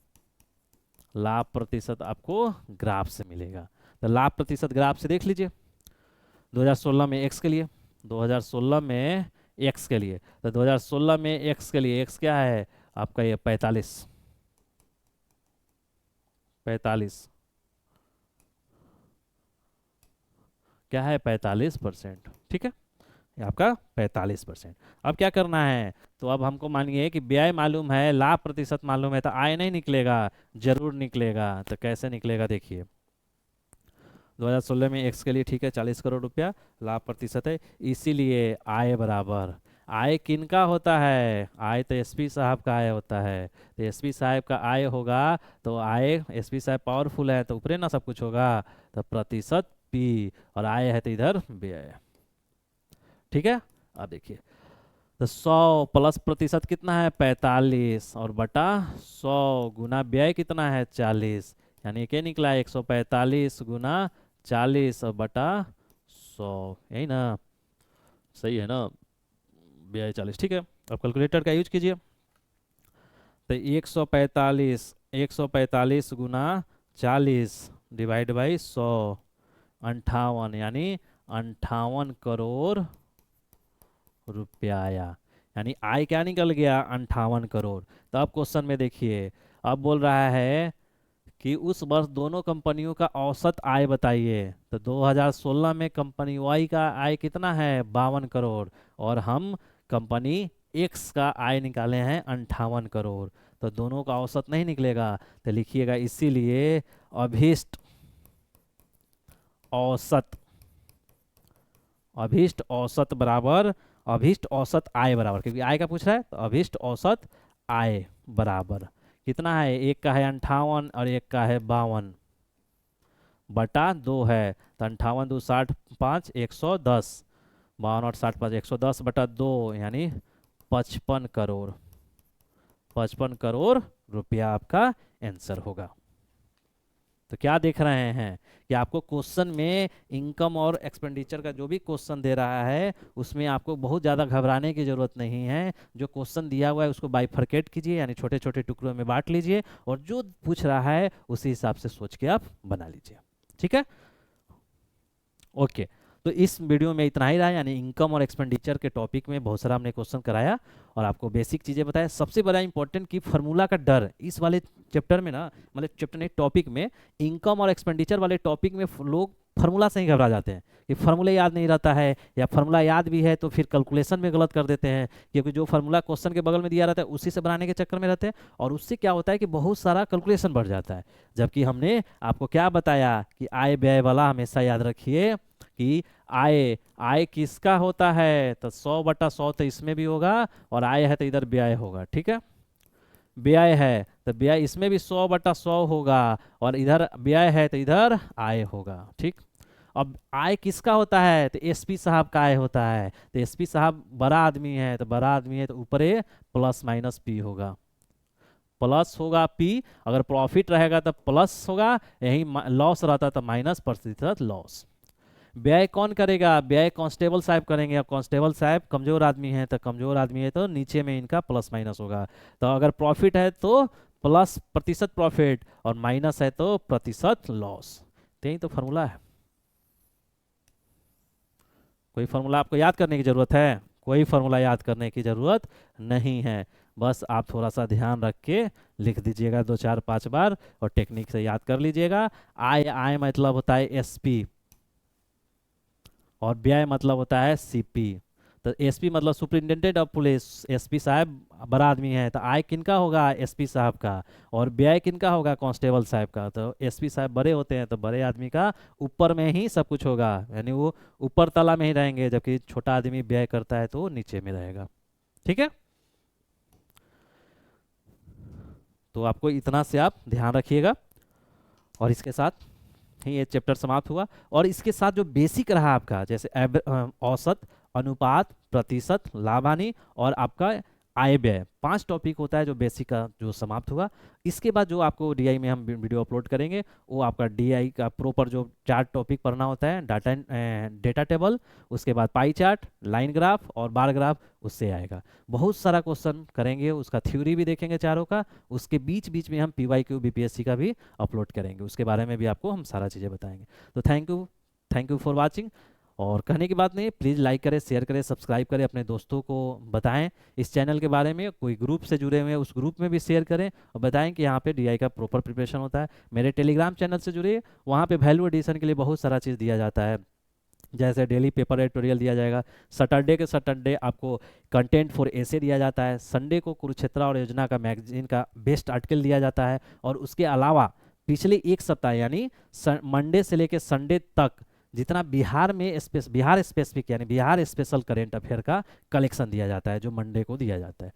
लाभ प्रतिशत आपको ग्राफ से मिलेगा। तो लाभ प्रतिशत ग्राफ से देख लीजिए 2016 में एक्स के लिए, 2016 में एक्स के लिए, तो 2016 में एक्स के लिए एक्स क्या है आपका, ये 45, 45 क्या है 45%, ठीक है, ये आपका 45%। अब क्या करना है, तो अब हमको मानिए कि व्यय मालूम है, लाभ प्रतिशत मालूम है, तो आय नहीं निकलेगा, जरूर निकलेगा। तो कैसे निकलेगा देखिए, 2016 में एक्स के लिए ठीक है 40 करोड़ रुपया, लाभ प्रतिशत है, इसीलिए आय बराबर, आय किनका होता है, आय तो एसपी साहब का आय होता है, तो एसपी साहब का आय होगा, तो आय एसपी साहब पावरफुल है तो ऊपरे ना सब कुछ होगा, तो प्रतिशत पी, और आय है तो इधर व्यय, ठीक है। अब देखिए, तो 100 प्लस प्रतिशत कितना है 45, और बटा 100 गुना व्यय कितना है 40, यानी क्या निकला 145 गुना 40 और बटा 100, यही ना, सही है ना, व्यय 40, ठीक है। अब कैलकुलेटर का यूज कीजिए, तो 145 गुना 40 डिवाइड बाई 100, 58, यानी 58 करोड़ रुपया आया, यानी आय क्या निकल गया 58 करोड़। तो अब क्वेश्चन में देखिए, अब बोल रहा है कि उस वर्ष दोनों कंपनियों का औसत आय बताइए, तो 2016 में कंपनी वाई का आय कितना है 52 करोड़, और हम कंपनी एक्स का आय निकाले हैं 58 करोड़, तो दोनों का औसत नहीं निकलेगा, तो लिखिएगा इसीलिए अभीष्ट औसत, अभीष्ट औसत बराबर, अभीष्ट औसत आय बराबर, क्योंकि आय का पूछ रहा है तो अभीष्ट औसत आय बराबर कितना है, एक का है 58 और एक का है 52 बटा 2 है, तो 58 2 60 5 110, 52 और 60 5 110 बटा 2, यानी 55 करोड़, 55 करोड़ रुपया आपका आंसर होगा। तो क्या देख रहे हैं कि आपको क्वेश्चन में इनकम और एक्सपेंडिचर का जो भी क्वेश्चन दे रहा है उसमें आपको बहुत ज़्यादा घबराने की ज़रूरत नहीं है, जो क्वेश्चन दिया हुआ है उसको बाइफरकेट कीजिए, यानी छोटे छोटे टुकड़ों में बांट लीजिए, और जो पूछ रहा है उसी हिसाब से सोच के आप बना लीजिए, ठीक है, ओके। तो इस वीडियो में इतना ही रहा, यानी इनकम और एक्सपेंडिचर के टॉपिक में बहुत सारा हमने क्वेश्चन कराया और आपको बेसिक चीज़ें बताया। सबसे बड़ा इंपॉर्टेंट कि फार्मूला का डर इस वाले चैप्टर में ना, मतलब चैप्टर नहीं टॉपिक में, इनकम और एक्सपेंडिचर वाले टॉपिक में लोग फार्मूला से ही घबरा जाते हैं कि फार्मूला याद नहीं रहता है, या फार्मूला याद भी है तो फिर कैलकुलेशन में गलत कर देते हैं, क्योंकि जो फार्मूला क्वेश्चन के बगल में दिया रहता है उसी से बनाने के चक्कर में रहते हैं, और उससे क्या होता है कि बहुत सारा कैलकुलेशन बढ़ जाता है। जबकि हमने आपको क्या बताया कि आय व्यय वाला हमेशा याद रखिए कि आय, आय किसका होता है, तो 100 बटा 100 तो इसमें भी होगा, और आय है तो इधर व्यय होगा, ठीक है, व्यय है तो व्यय इसमें भी 100 बटा 100 होगा, और इधर व्यय है तो इधर आय होगा, ठीक। अब आय किसका होता है, तो एसपी साहब का आय होता है, तो एसपी साहब बड़ा आदमी है, तो बड़ा आदमी है तो ऊपरे प्लस माइनस पी होगा, प्लस होगा पी, अगर प्रॉफिट रहेगा तो प्लस होगा, यही लॉस रहता तो माइनस प्रतिशत लॉस। व्यय कौन करेगा, व्यय कांस्टेबल साहब करेंगे, अब कांस्टेबल साहब कमजोर आदमी है तो कमजोर आदमी है तो नीचे में इनका प्लस माइनस होगा, तो अगर प्रॉफिट है तो प्लस प्रतिशत प्रॉफिट, और माइनस है तो प्रतिशत लॉस। तो यही तो फार्मूला है, कोई फार्मूला आपको याद करने की जरूरत है, कोई फार्मूला याद करने की जरूरत नहीं है, बस आप थोड़ा सा ध्यान रख के लिख दीजिएगा 2 4 5 बार, और टेक्निक से याद कर लीजिएगा। आय, आय मतलब होता है एसपी, और व्यय मतलब होता है सीपी, तो एसपी मतलब सुपरिटेंडेंट ऑफ पुलिस, एसपी साहब बड़ा आदमी है तो आय किनका होगा एसपी साहब का, और व्यय किनका होगा कांस्टेबल साहब का, तो एसपी साहब बड़े होते हैं तो बड़े आदमी का ऊपर में ही सब कुछ होगा, यानी वो ऊपर तला में ही रहेंगे, जबकि छोटा आदमी व्यय करता है तो वो नीचे में रहेगा, ठीक है। तो आपको इतना से आप ध्यान रखिएगा, और इसके साथ ये चैप्टर समाप्त हुआ। और इसके साथ जो बेसिक रहा आपका, जैसे औसत, अनुपात, प्रतिशत, लाभ हानि और आपका आय व्यय, 5 टॉपिक होता है जो बेसिक का जो समाप्त हुआ। इसके बाद जो आपको डीआई में हम वीडियो अपलोड करेंगे वो आपका डीआई का प्रॉपर जो 4 टॉपिक पढ़ना होता है, डेटा टेबल, उसके बाद पाई चार्ट, लाइन ग्राफ और बार ग्राफ, उससे आएगा। बहुत सारा क्वेश्चन करेंगे, उसका थ्योरी भी देखेंगे चारों का। उसके बीच बीच में हम पीवाईक्यू बीपीएससी का भी अपलोड करेंगे, उसके बारे में भी आपको हम सारा चीज़ें बताएंगे। तो थैंक यू फॉर वॉचिंग। और कहने की बात नहीं, प्लीज़ लाइक करें, शेयर करें, सब्सक्राइब करें, अपने दोस्तों को बताएं इस चैनल के बारे में। कोई ग्रुप से जुड़े हुए हैं उस ग्रुप में भी शेयर करें और बताएं कि यहाँ पे डीआई का प्रॉपर प्रिपरेशन होता है। मेरे टेलीग्राम चैनल से जुड़िए, वहाँ पे वैल्यू एडिशन के लिए बहुत सारा चीज़ दिया जाता है, जैसे डेली पेपर एडिटोरियल दिया जाएगा, सैटरडे के सैटरडे आपको कंटेंट फॉर एसे दिया जाता है, संडे को कुरुक्षेत्र और योजना का मैगजीन का बेस्ट आर्टिकल दिया जाता है। और उसके अलावा पिछले एक सप्ताह यानी मंडे से लेकर संडे तक जितना बिहार में बिहार स्पेसिफिक यानी बिहार स्पेशल करेंट अफेयर का कलेक्शन दिया जाता है, जो मंडे को दिया जाता है।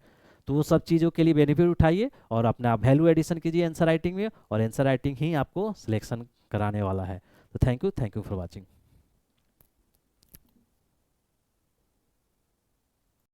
तो वो सब चीज़ों के लिए बेनिफिट उठाइए और अपना वैल्यू एडिशन कीजिए आंसर राइटिंग में, और आंसर राइटिंग ही आपको सिलेक्शन कराने वाला है। तो थैंक यू फॉर वॉचिंग।